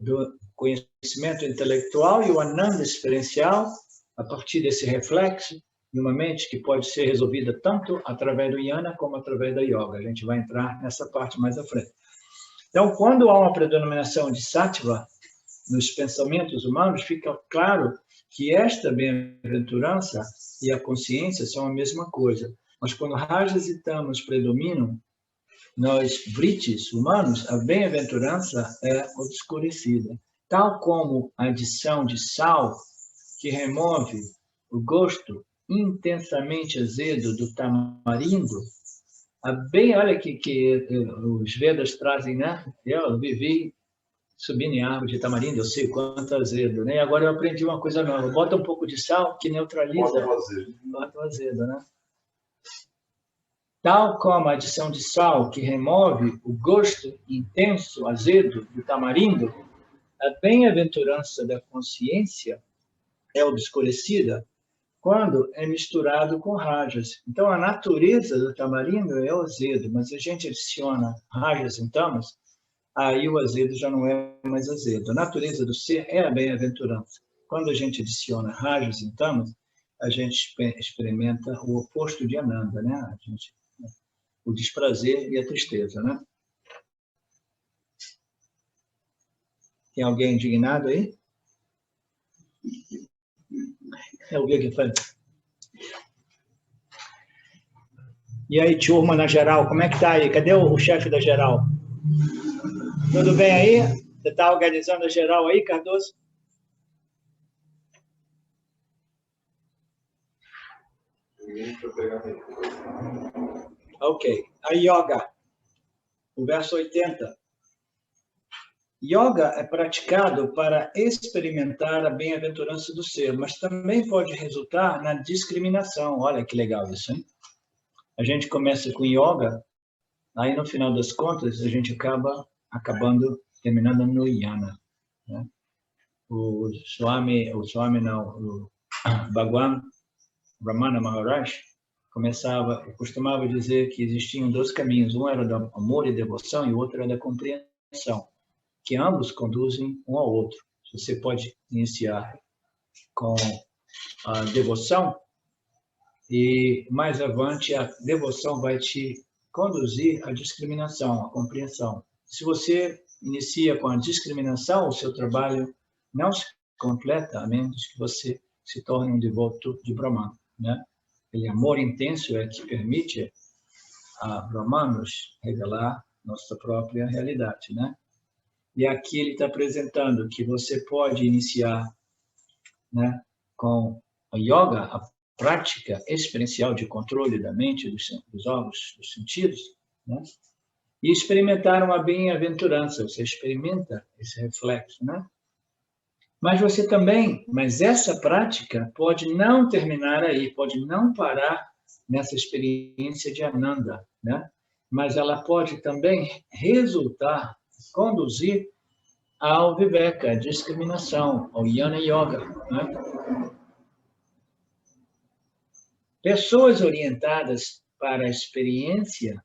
do conhecimento intelectual e o Ananda experiencial, a partir desse reflexo de uma mente que pode ser resolvida tanto através do Jnana como através da Yoga. A gente vai entrar nessa parte mais à frente. Então, quando há uma predominação de Sattva nos pensamentos humanos, fica claro que esta bem-aventurança e a consciência são a mesma coisa. Mas quando Rajas e Tamas predominam, nós, vritis humanos, a bem-aventurança é obscurecida. Tal como a adição de sal, que remove o gosto intensamente azedo do tamarindo, olha que os Vedas trazem, né? Eu vivi subindo em árvore de tamarindo, eu sei quanto azedo, né? Agora eu aprendi uma coisa nova. Bota um pouco de sal que neutraliza o azedo, né? Tal como a adição de sal que remove o gosto intenso, azedo do tamarindo, a bem-aventurança da consciência é obscurecida quando é misturado com rajas. Então, a natureza do tamarindo é o azedo, mas a gente adiciona rajas e tamas, aí o azedo já não é mais azedo. A natureza do ser é a bem-aventurança. Quando a gente adiciona rajas e tamas, a gente experimenta o oposto de Ananda, né? O desprazer e a tristeza, né? Tem alguém indignado aí? É alguém que faz. E aí, turma, na geral, como é que tá aí? Cadê o chefe da geral? Tudo bem aí? Você está organizando a geral aí, Cardoso? Ok. A yoga, o verso 80. Yoga é praticado para experimentar a bem-aventurança do ser, mas também pode resultar na discriminação. Olha que legal isso, hein? A gente começa com yoga, aí no final das contas a gente terminando no Jnana, né? O Bhagwan Ramana Maharaj costumava dizer que existiam dois caminhos, um era do amor e devoção e o outro era da compreensão, que ambos conduzem um ao outro. Você pode iniciar com a devoção e mais avante a devoção vai te conduzir à discriminação, à compreensão. Se você inicia com a discriminação, o seu trabalho não se completa, a menos que você se torne um devoto de Brahman, né? O amor intenso é que permite a Brahmanos revelar nossa própria realidade, né? E aqui ele está apresentando que você pode iniciar, né, com a yoga, a prática experiencial de controle da mente, dos órgãos, dos sentidos, né? E experimentar uma bem-aventurança. Você experimenta esse reflexo, né? Mas essa prática pode não terminar aí, pode não parar nessa experiência de Ananda, né? Mas ela pode também conduzir ao Viveka, a discriminação, ao Jnana Yoga, né? Pessoas orientadas para a experiência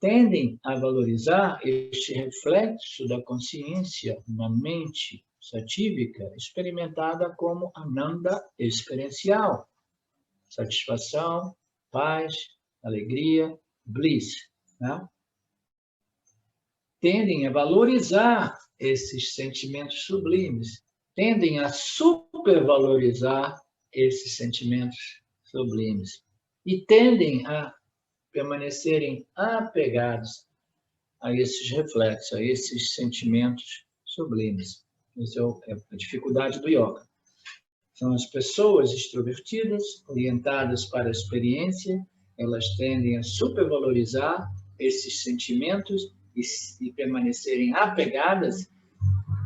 tendem a valorizar este reflexo da consciência na mente satívica, experimentada como Ananda experiencial, satisfação, paz, alegria, bliss, né? Tendem a valorizar esses sentimentos sublimes, tendem a supervalorizar esses sentimentos sublimes e tendem a permanecerem apegados a esses reflexos, a esses sentimentos sublimes. Essa é a dificuldade do yoga. São as pessoas extrovertidas, orientadas para a experiência, elas tendem a supervalorizar esses sentimentos e permanecerem apegadas,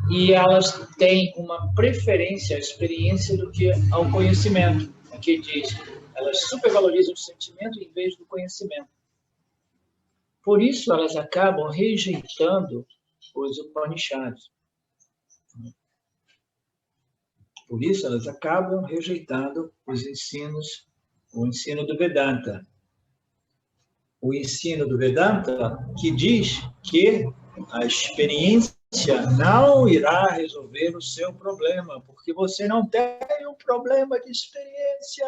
e elas têm uma preferência à experiência do que ao conhecimento. Aqui diz, elas supervalorizam o sentimento em vez do conhecimento. Por isso, elas acabam rejeitando os Upanishads. Por isso, elas acabam rejeitando os ensinos, o ensino do Vedanta. O ensino do Vedanta que diz que a experiência não irá resolver o seu problema, porque você não tem um problema de experiência.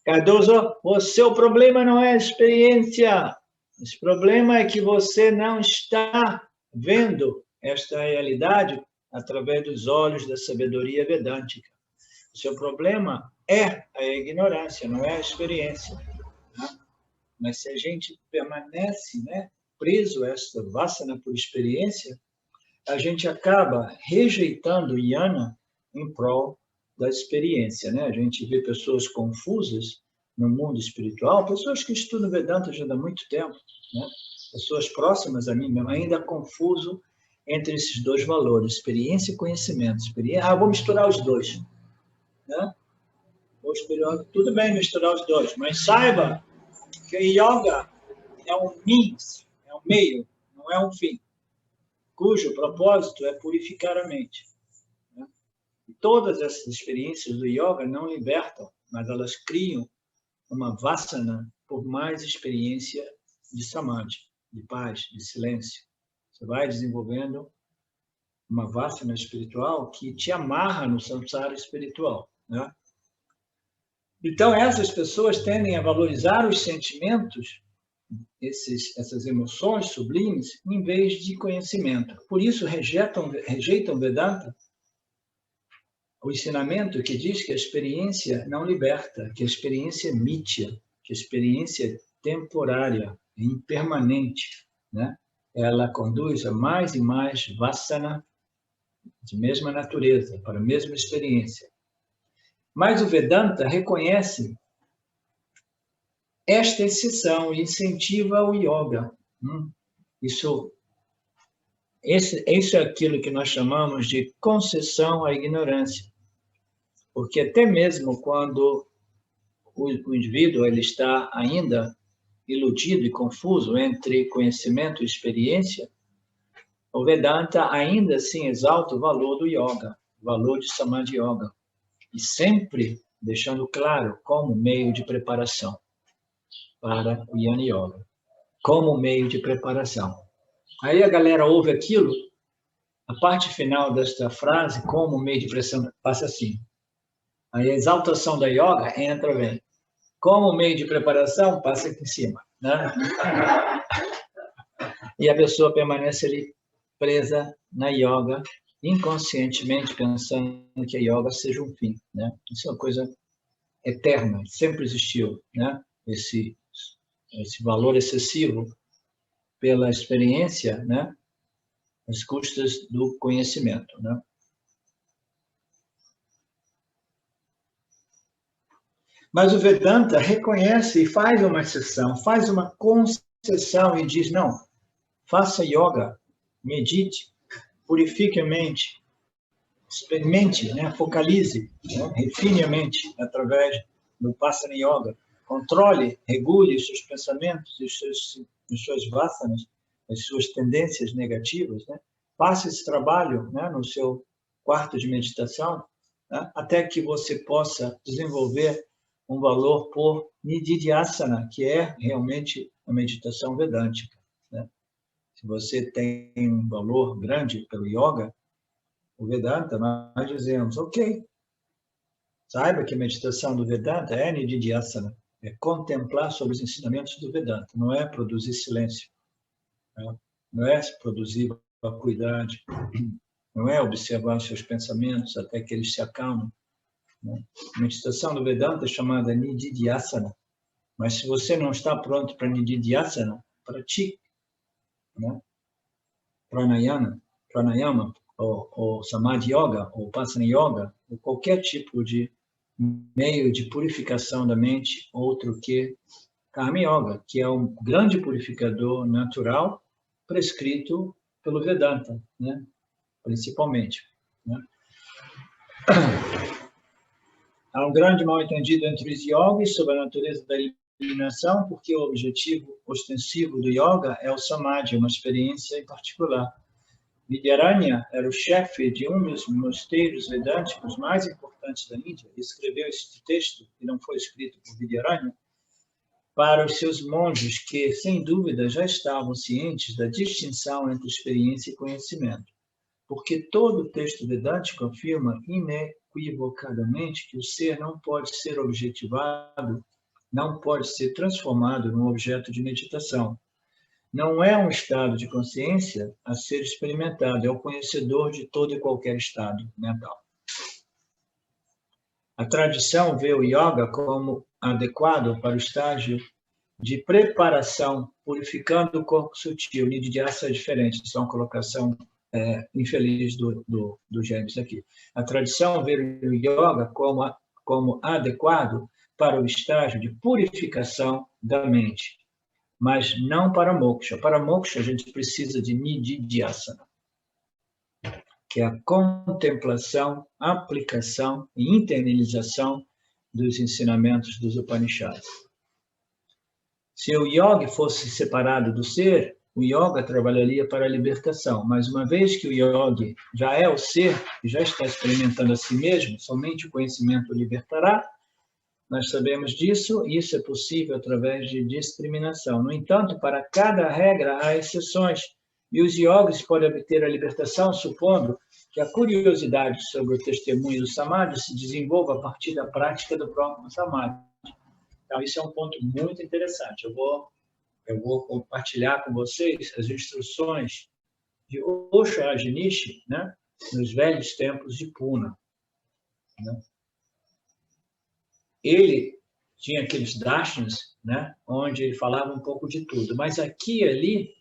Cardoso, o seu problema não é a experiência. O problema é que você não está vendo esta realidade através dos olhos da sabedoria vedântica. O seu problema é a ignorância, não é a experiência. Mas se a gente permanece, preso a esta vassana por experiência, a gente acaba rejeitando o jnana em prol da experiência. A gente vê pessoas confusas no mundo espiritual, pessoas que estudam Vedanta já há muito tempo, pessoas próximas a mim mesmo, ainda confuso entre esses dois valores, experiência e conhecimento. Vou misturar os dois. Tudo bem misturar os dois, mas saiba que yoga é um means, é um meio, não é um fim, cujo propósito é purificar a mente. E todas essas experiências do yoga não libertam, mas elas criam uma vassana por mais experiência de samadhi, de paz, de silêncio. Você vai desenvolvendo uma vassana espiritual que te amarra no samsara espiritual. Então, essas pessoas tendem a valorizar os sentimentos, essas emoções sublimes, em vez de conhecimento. Por isso, rejeitam Vedanta, o ensinamento que diz que a experiência não liberta, que a experiência é mithya, que a experiência é temporária, é impermanente. Ela conduz a mais e mais vassana de mesma natureza, para a mesma experiência. Mas o Vedanta reconhece esta exceção e incentiva o yoga. Isso é aquilo que nós chamamos de concessão à ignorância. Porque até mesmo quando o indivíduo ele está ainda iludido e confuso entre conhecimento e experiência, o Vedanta ainda assim exalta o valor do yoga, o valor de Samadhi Yoga. E sempre deixando claro como meio de preparação para o Jnana Yoga. Como meio de preparação. Aí a galera ouve aquilo, a parte final desta frase, como meio de preparação, passa assim. Aí a exaltação da yoga entra bem. Como meio de preparação, passa aqui em cima. E a pessoa permanece ali presa na yoga, inconscientemente pensando que a yoga seja um fim. Isso é uma coisa eterna, sempre existiu. Esse valor excessivo pela experiência, às custas do conhecimento. Mas o Vedanta reconhece e faz uma exceção, faz uma concessão e diz, não, faça yoga, medite, purifique a mente, experimente, focalize, refine a mente através do Vipassana Yoga, controle, regule os seus pensamentos, as suas vassanas, as suas tendências negativas, faça esse trabalho no seu quarto de meditação, até que você possa desenvolver um valor por Nididhyasana, que é realmente a meditação vedântica. Se você tem um valor grande pelo yoga, o Vedanta, nós dizemos, ok, saiba que a meditação do Vedanta é Nididhyasana, é contemplar sobre os ensinamentos do Vedanta, não é produzir silêncio, não é produzir vacuidade, não é observar os seus pensamentos até que eles se acalmem. A meditação do Vedanta é chamada Nididhyasana, mas se você não está pronto para Nididhyasana, pratique. Pranayama, ou Samadhi Yoga, ou Vipassana Yoga, ou qualquer tipo de meio de purificação da mente, outro que Karma Yoga, que é um grande purificador natural prescrito pelo Vedanta, principalmente. Há um grande mal-entendido entre os yogis sobre a natureza da iluminação, porque o objetivo ostensivo do yoga é o samadhi, uma experiência em particular. Vidyaranya era o chefe de um dos mosteiros vedânticos mais importantes da Índia. Ele escreveu este texto, que não foi escrito por Vidyaranya, para os seus monges que, sem dúvida, já estavam cientes da distinção entre experiência e conhecimento, porque todo o texto vedântico afirma inequivocadamente que o ser não pode ser objetivado, não pode ser transformado num objeto de meditação. Não é um estado de consciência a ser experimentado, é o conhecedor de todo e qualquer estado mental. A tradição vê o yoga como adequado para o estágio de preparação, purificando o corpo sutil. Nididhyasa é diferente, isso é uma colocação infeliz do James aqui. A tradição vê o yoga como adequado para o estágio de purificação da mente, mas não para moksha. Para moksha, a gente precisa de nididhyasana, que é a contemplação, aplicação e internalização dos ensinamentos dos Upanishads. Se o yogi fosse separado do ser, o yoga trabalharia para a libertação, mas uma vez que o yogi já é o ser, e já está experimentando a si mesmo, somente o conhecimento o libertará. Nós sabemos disso, e isso é possível através de discriminação. No entanto, para cada regra há exceções, e os yogis podem obter a libertação supondo que a curiosidade sobre o testemunho do samadhi se desenvolva a partir da prática do próprio samadhi. Então, isso é um ponto muito interessante. Eu vou compartilhar com vocês as instruções de Osho Rajneesh, né, nos velhos tempos de Pune. Né? Ele tinha aqueles darshanas, né, onde ele falava um pouco de tudo, mas aqui e ali,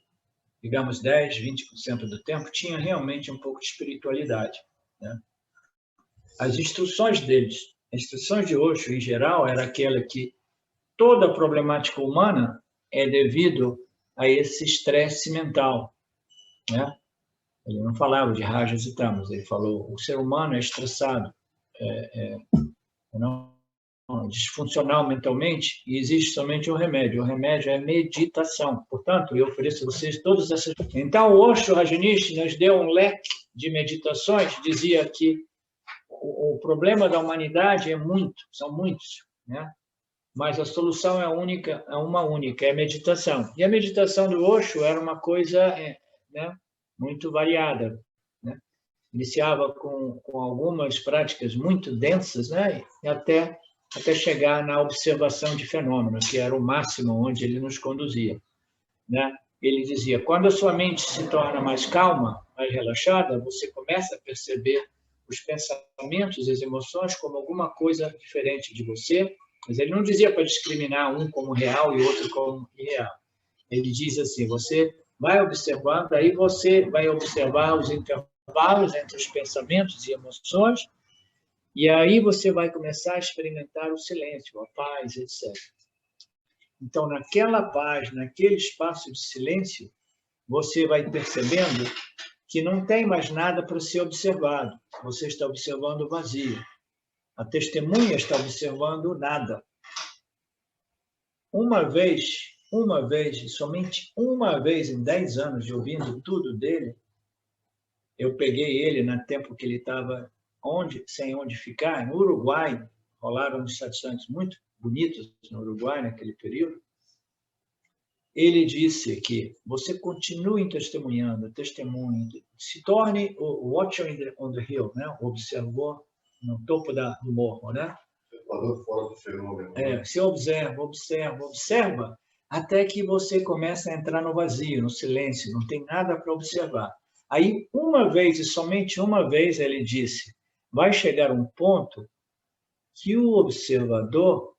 digamos 10%, 20% do tempo, tinha realmente um pouco de espiritualidade. Né? As instruções deles, as instruções de Osho, em geral, era aquela que toda a problemática humana é devido a esse estresse mental. Né? Ele não falava de rajas e tamas, ele falou o ser humano é estressado, disfuncional mentalmente, e existe somente um remédio. O remédio é meditação. Portanto, eu ofereço a vocês todas essas... Então, o Osho Rajneesh nos deu um leque de meditações, dizia que o problema da humanidade são muitos, né? Mas a solução é uma única, é a meditação. E a meditação do Osho era uma coisa né, muito variada. Né? Iniciava com algumas práticas muito densas, né? E até chegar na observação de fenômenos, que era o máximo onde ele nos conduzia. Né? Ele dizia, quando a sua mente se torna mais calma, mais relaxada, você começa a perceber os pensamentos e as emoções como alguma coisa diferente de você. Mas ele não dizia para discriminar um como real e outro como irreal. Ele diz assim, você vai observando, aí você vai observar os intervalos entre os pensamentos e emoções, e aí você vai começar a experimentar o silêncio, a paz, etc. Então, naquela paz, naquele espaço de silêncio, você vai percebendo que não tem mais nada para ser observado. Você está observando o vazio. A testemunha está observando nada. Uma vez, e somente uma vez em 10 anos de ouvindo tudo dele, eu peguei ele no tempo que ele estava sem onde ficar, no Uruguai, rolaram uns satsangs muito bonitos no Uruguai naquele período. Ele disse que você continue testemunhando, se torne o watcher on the hill, né? O observador no topo do morro, né? Fora do fenômeno. Você observa, até que você começa a entrar no vazio, no silêncio, não tem nada para observar. Aí, uma vez, e somente uma vez, ele disse, vai chegar um ponto que o observador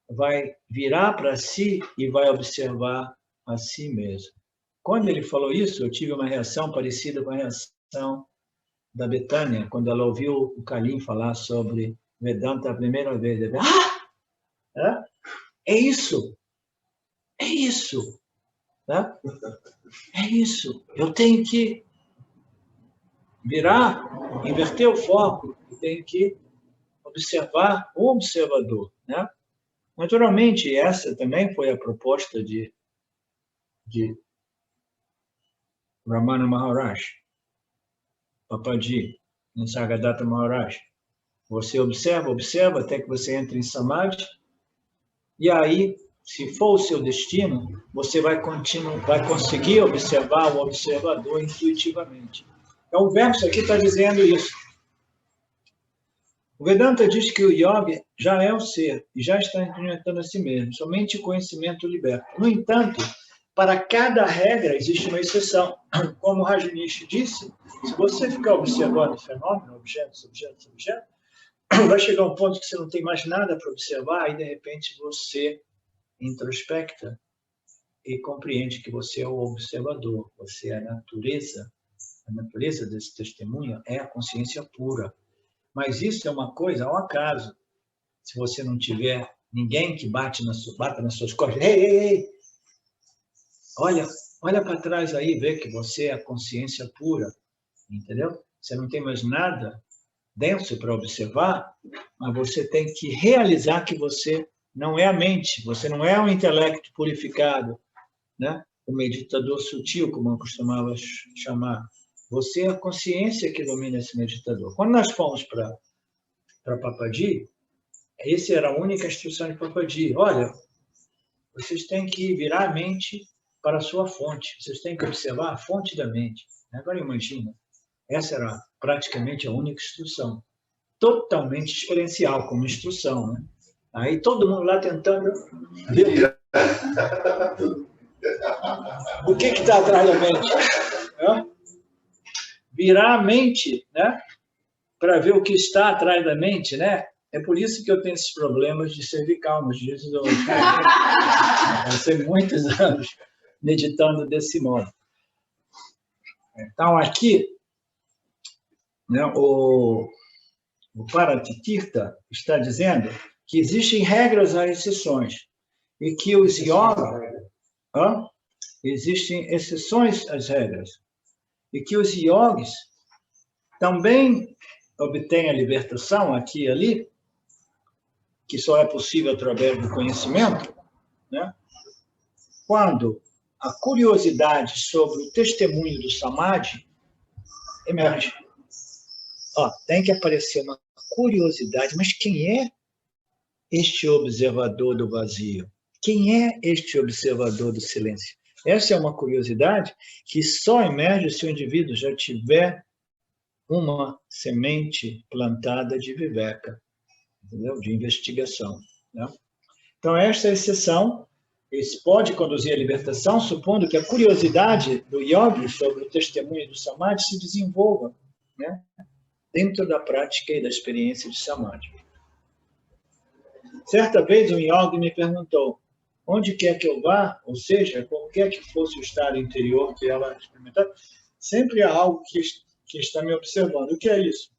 vai virar para si e vai observar a si mesmo. Quando ele falou isso, eu tive uma reação parecida com a reação da Betânia, quando ela ouviu o Kalim falar sobre Vedanta a primeira vez. Ele, é isso! É isso! Tá? É isso! Eu tenho que virar, inverter o foco, eu tenho que observar o observador. Né? Naturalmente, essa também foi a proposta de Ramana Maharaj, Papaji, Nisargadatta Maharaj. Você observa, até que você entra em Samadhi, e aí se for o seu destino, você vai conseguir observar o observador intuitivamente. Então, o verso aqui está dizendo isso. O Vedanta diz que o yogi já é o ser e já está implementando a si mesmo. Somente o conhecimento liberta. No entanto, para cada regra existe uma exceção. Como o Rajneesh disse, se você ficar observando o fenômeno, objeto, vai chegar um ponto que você não tem mais nada para observar e, de repente, você introspecta e compreende que você é o observador, você é a natureza. A natureza desse testemunho é a consciência pura. Mas isso é uma coisa ao acaso. Se você não tiver ninguém que bata nas suas costas, ei, olha para trás aí, vê que você é a consciência pura, entendeu? Você não tem mais nada denso para observar, mas você tem que realizar que você não é a mente, você não é um intelecto purificado, né? O meditador sutil, como eu costumava chamar. Você é a consciência que domina esse meditador. Quando nós fomos para Papaji, essa era a única instrução de Papaji. Olha, vocês têm que virar a mente para a sua fonte. Vocês têm que observar a fonte da mente. Agora imagina, essa era praticamente a única instrução. Totalmente experiencial como instrução, né? Aí todo mundo lá tentando ver o que está atrás da mente. Virar a mente, né, para ver o que está atrás da mente, né? É por isso que eu tenho esses problemas de cervical nos dias de hoje. Passei muitos anos meditando desse modo. Então, aqui, né, o Paratitirtha está dizendo que existem regras a exceções e que os yogas... Existem exceções às regras. E que os yogis também obtêm a libertação aqui e ali, que só é possível através do conhecimento, né? Quando a curiosidade sobre o testemunho do Samadhi emerge. Tem que aparecer uma curiosidade, mas quem é este observador do vazio? Quem é este observador do silêncio? Essa é uma curiosidade que só emerge se o indivíduo já tiver uma semente plantada de viveka, entendeu? De investigação, né? Então, esta exceção, isso pode conduzir à libertação, supondo que a curiosidade do yogi sobre o testemunho do Samadhi se desenvolva, né, dentro da prática e da experiência de Samadhi. Certa vez, um yogi me perguntou: onde quer que eu vá, ou seja, qualquer que fosse o estado interior que ela experimentar, sempre há algo que está me observando. O que é isso?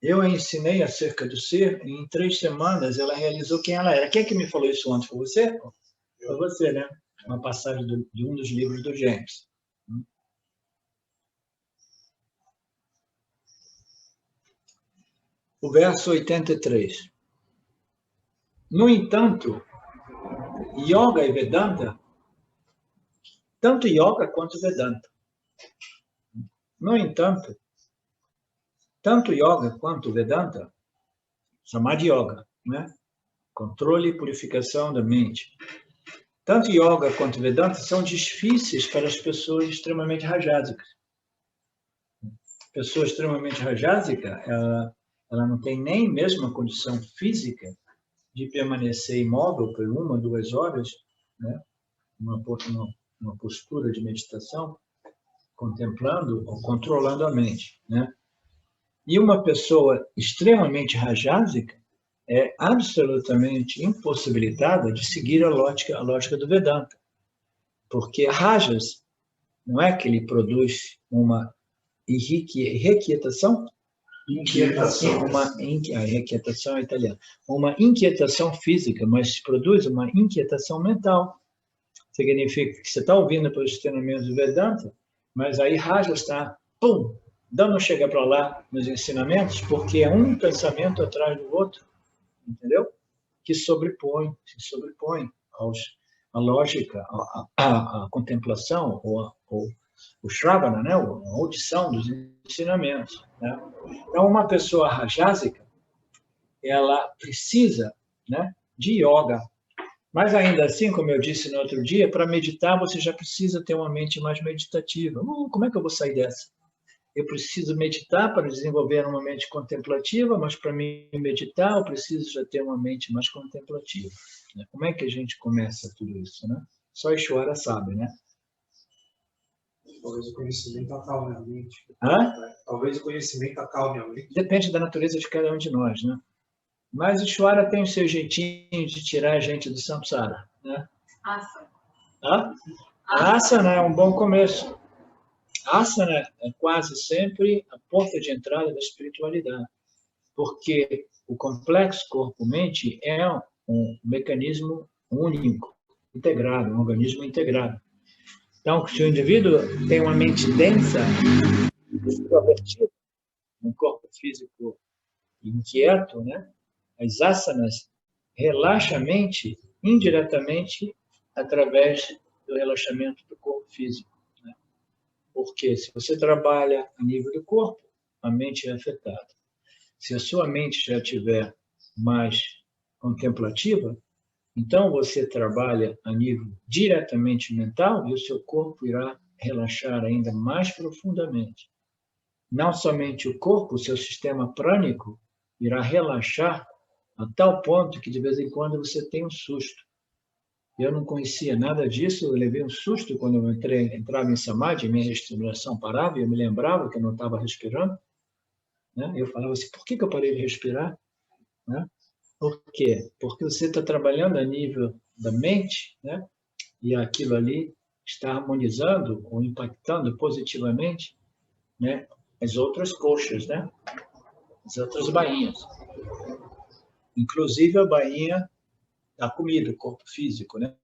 Eu a ensinei acerca do ser, e em 3 semanas ela realizou quem ela era. Quem é que me falou isso antes? Foi você? Foi você, né? Uma passagem de um dos livros do James. O verso 83. No entanto, Yoga e Vedanta, tanto Yoga quanto Vedanta. No entanto, tanto Yoga quanto Vedanta, Samadhi Yoga, né? Controle e purificação da mente. Tanto Yoga quanto Vedanta são difíceis para as pessoas extremamente rajásicas. Pessoa extremamente rajásica, ela não tem nem mesmo a condição física de permanecer imóvel por 1 ou 2 horas, né? Uma postura de meditação, contemplando ou controlando a mente, né? E uma pessoa extremamente rajásica é absolutamente impossibilitada de seguir a lógica do Vedanta, porque rajas não é que ele produz uma irrequietação? Inquietação é italiana. Uma inquietação física, mas produz uma inquietação mental. Significa que você está ouvindo pelos ensinamentos do Vedanta, mas aí Raja está, dando chega para lá nos ensinamentos, porque é um pensamento atrás do outro, entendeu? Que se sobrepõe à lógica, à contemplação, ou o Shravana, né? A audição dos ensinamentos, né? Então, uma pessoa rajásica, ela precisa, né, de yoga. Mas ainda assim, como eu disse no outro dia, para meditar você já precisa ter uma mente mais meditativa. Como é que eu vou sair dessa? Eu preciso meditar para desenvolver uma mente contemplativa, mas para mim meditar eu preciso já ter uma mente mais contemplativa. Como é que a gente começa tudo isso, né? Só Ishvara sabe, né? Talvez o conhecimento acalme a mente. Hã? Talvez o conhecimento acalme a mente. Depende da natureza de cada um de nós, né? Mas Ishvara tem o seu jeitinho de tirar a gente do samsara, né? Asana. Hã? Asana é um bom começo. Asana é quase sempre a porta de entrada da espiritualidade, porque o complexo corpo-mente é um mecanismo único, integrado, um organismo integrado. Então, se o indivíduo tem uma mente densa, extrovertida, um corpo físico inquieto, né? As asanas relaxam a mente indiretamente através do relaxamento do corpo físico. Porque se você trabalha a nível do corpo, a mente é afetada. Se a sua mente já estiver mais contemplativa, então você trabalha a nível diretamente mental e o seu corpo irá relaxar ainda mais profundamente. Não somente o corpo, o seu sistema prânico irá relaxar a tal ponto que de vez em quando você tem um susto. Eu não conhecia nada disso, eu levei um susto quando eu entrava em Samadhi, minha respiração parava, e eu me lembrava que eu não estava respirando. Né? Eu falava assim, por que eu parei de respirar? Né? Por quê? Porque você está trabalhando a nível da mente, né? E aquilo ali está harmonizando ou impactando positivamente, né? As outras coxas, né? As outras bainhas. Inclusive a bainha da comida, o corpo físico, né?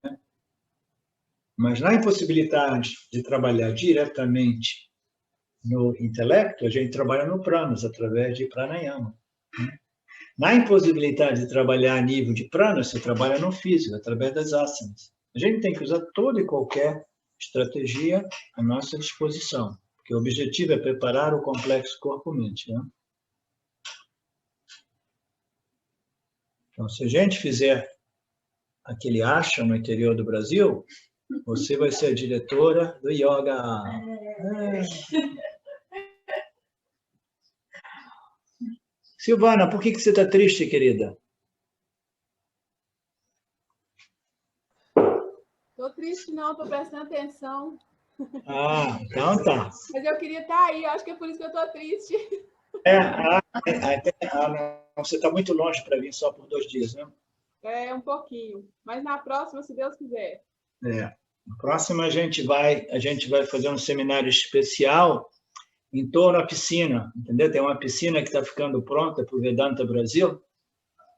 Mas na impossibilidade de trabalhar diretamente no intelecto, a gente trabalha no pranas, através de pranayama. Na impossibilidade de trabalhar a nível de prana, você trabalha no físico, através das asanas. A gente tem que usar toda e qualquer estratégia à nossa disposição, porque o objetivo é preparar o complexo corpo-mente. Né? Então, se a gente fizer aquele ashram no interior do Brasil, você vai ser a diretora do yoga. Silvana, por que você está triste, querida? Estou triste, não, estou prestando atenção. Ah, então tá. Mas eu queria estar aí, acho que é por isso que eu estou triste. Não, você está muito longe para vir só por 2 dias, né? É, um pouquinho. Mas na próxima, se Deus quiser. Na próxima a gente vai fazer um seminário especial em torno à piscina, entendeu? Tem uma piscina que está ficando pronta para o Vedanta Brasil.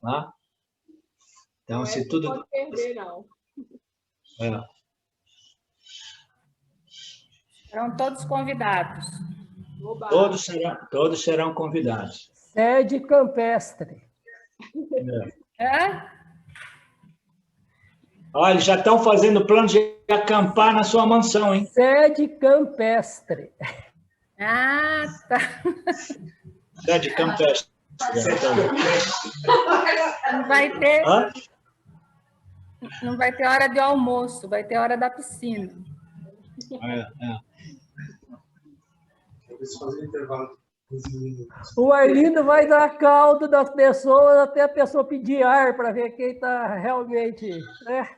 Tá? Então, não se tudo... Não pode perder, não. Serão todos convidados. Todos serão convidados. Sede campestre. Olha, eles já estão fazendo plano de acampar na sua mansão, hein? Sede campestre. Ah, tá. Sede campestre. Não vai ter hora de almoço, vai ter hora da piscina. O Arlindo vai dar caldo das pessoas até a pessoa pedir ar para ver quem está realmente... Né?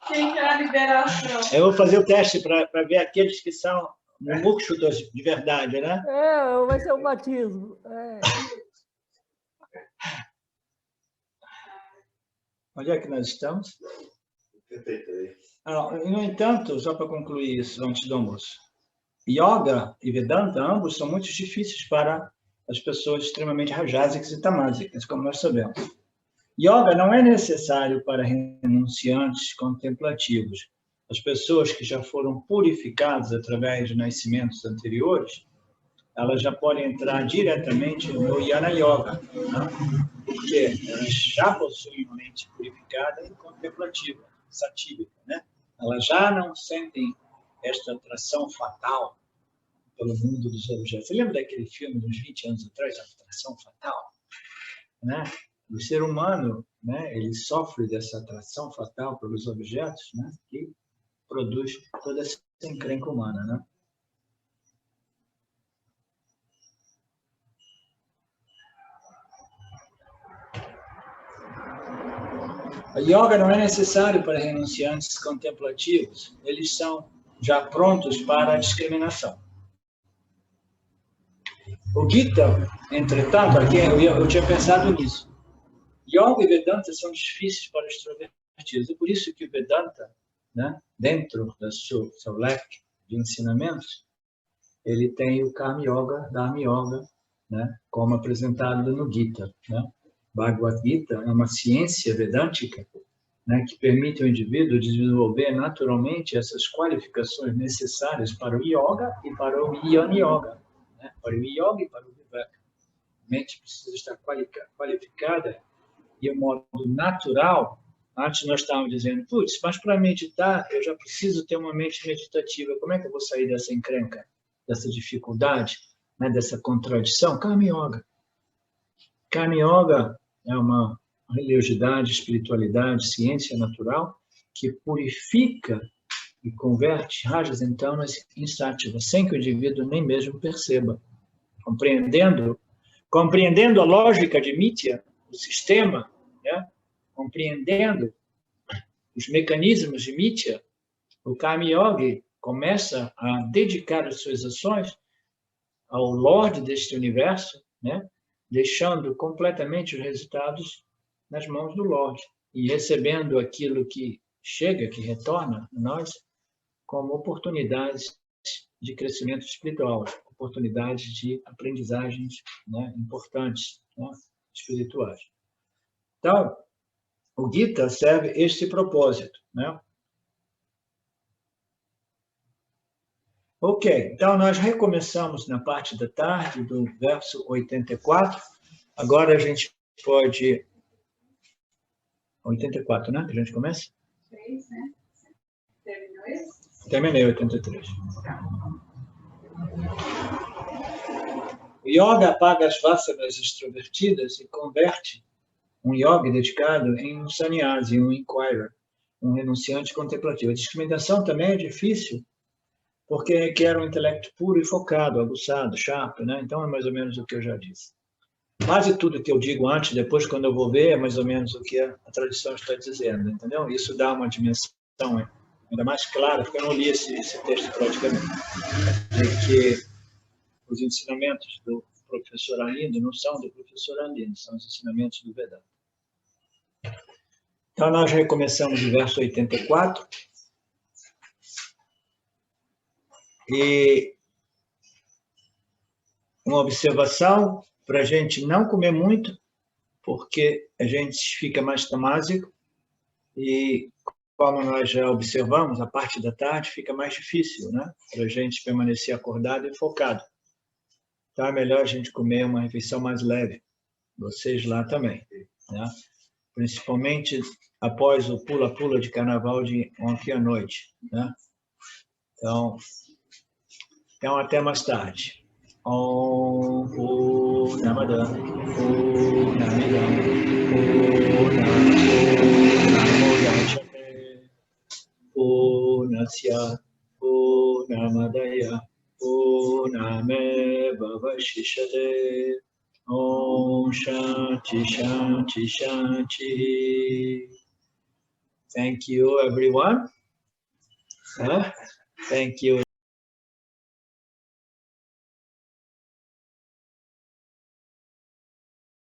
Quem quer a liberação? Eu vou fazer o teste para ver aqueles que são mumukshutas de verdade, né? Vai ser o batismo. Onde é que nós estamos? 83. No entanto, só para concluir isso antes do almoço, Yoga e Vedanta, ambos são muito difíceis para as pessoas extremamente rajásicas e tamásicas, como nós sabemos. Yoga não é necessário para renunciantes contemplativos. As pessoas que já foram purificadas através de nascimentos anteriores, elas já podem entrar diretamente no Jnana Yoga, né? Porque elas já possuem uma mente purificada e contemplativa, satívica, né? Elas já não sentem esta atração fatal pelo mundo dos objetos. Você lembra daquele filme de uns 20 anos atrás, A Atração Fatal? Né? O ser humano, né, ele sofre dessa atração fatal pelos objetos, né, que produz toda essa encrenca humana, né? A yoga não é necessário para renunciantes contemplativos. Eles são já prontos para a discriminação. O Gita, entretanto, aqui eu tinha pensado nisso. Yoga e Vedanta são difíceis para extrovertidos. É por isso que o Vedanta, né, dentro do seu leque de ensinamentos, ele tem o Karma Yoga, Dharma Yoga, né, como apresentado no Gita. Né? Bhagavad Gita é uma ciência vedântica, né, que permite ao indivíduo desenvolver naturalmente essas qualificações necessárias para o yoga e para o Jnana Yoga. Né? Para o yoga e para o viveka. A mente precisa estar qualificada de um modo natural. Antes nós estávamos dizendo, putz, mas para meditar eu já preciso ter uma mente meditativa. Como é que eu vou sair dessa encrenca, dessa dificuldade, né, dessa contradição? Karma Yoga. Karma Yoga é uma religiosidade, espiritualidade, ciência natural que purifica e converte rajas em tamas em sátiva, sem que o indivíduo nem mesmo perceba. Compreendendo a lógica de Mithya, o sistema, né? Compreendendo os mecanismos de Mithya, o Karma Yoga começa a dedicar as suas ações ao Lorde deste universo, né? Deixando completamente os resultados nas mãos do Lorde e recebendo aquilo que chega, que retorna a nós, como oportunidades de crescimento espiritual, oportunidades de aprendizagens, né, importantes, né, espirituais. Então, o Gita serve este propósito. Né? Ok, então nós recomeçamos na parte da tarde do verso 84. Agora a gente pode... 84, né? Que a gente começa? 3, né? Terminou esse? Terminei 83. O yoga apaga as vássanas extrovertidas e converte um yogi dedicado em um sannyasi, um inquirer, um renunciante contemplativo. A discriminação também é difícil, porque requer um intelecto puro e focado, aguçado, sharp, né? Então é mais ou menos o que eu já disse. Quase tudo que eu digo antes, depois, quando eu vou ver, é mais ou menos o que a tradição está dizendo, entendeu? Isso dá uma dimensão ainda mais clara, porque eu não li esse texto praticamente, de que os ensinamentos do professor Arlindo não são do professor Arlindo, são os ensinamentos do Vedanta. Então, nós recomeçamos o verso 84, e uma observação para a gente não comer muito, porque a gente fica mais tamásico, e como nós já observamos, a parte da tarde fica mais difícil, né? Para a gente permanecer acordado e focado. Então é melhor a gente comer uma refeição mais leve, vocês lá também, né? Principalmente após o pula-pula de carnaval de ontem à noite, né? Então até mais tarde. Om Purnamada Purnamidam Purnamudachyate Purnasya Purnamadaya Purnameva Vashishyate Om Shanti Shanti Shanti. Thank you, everyone. Thank you.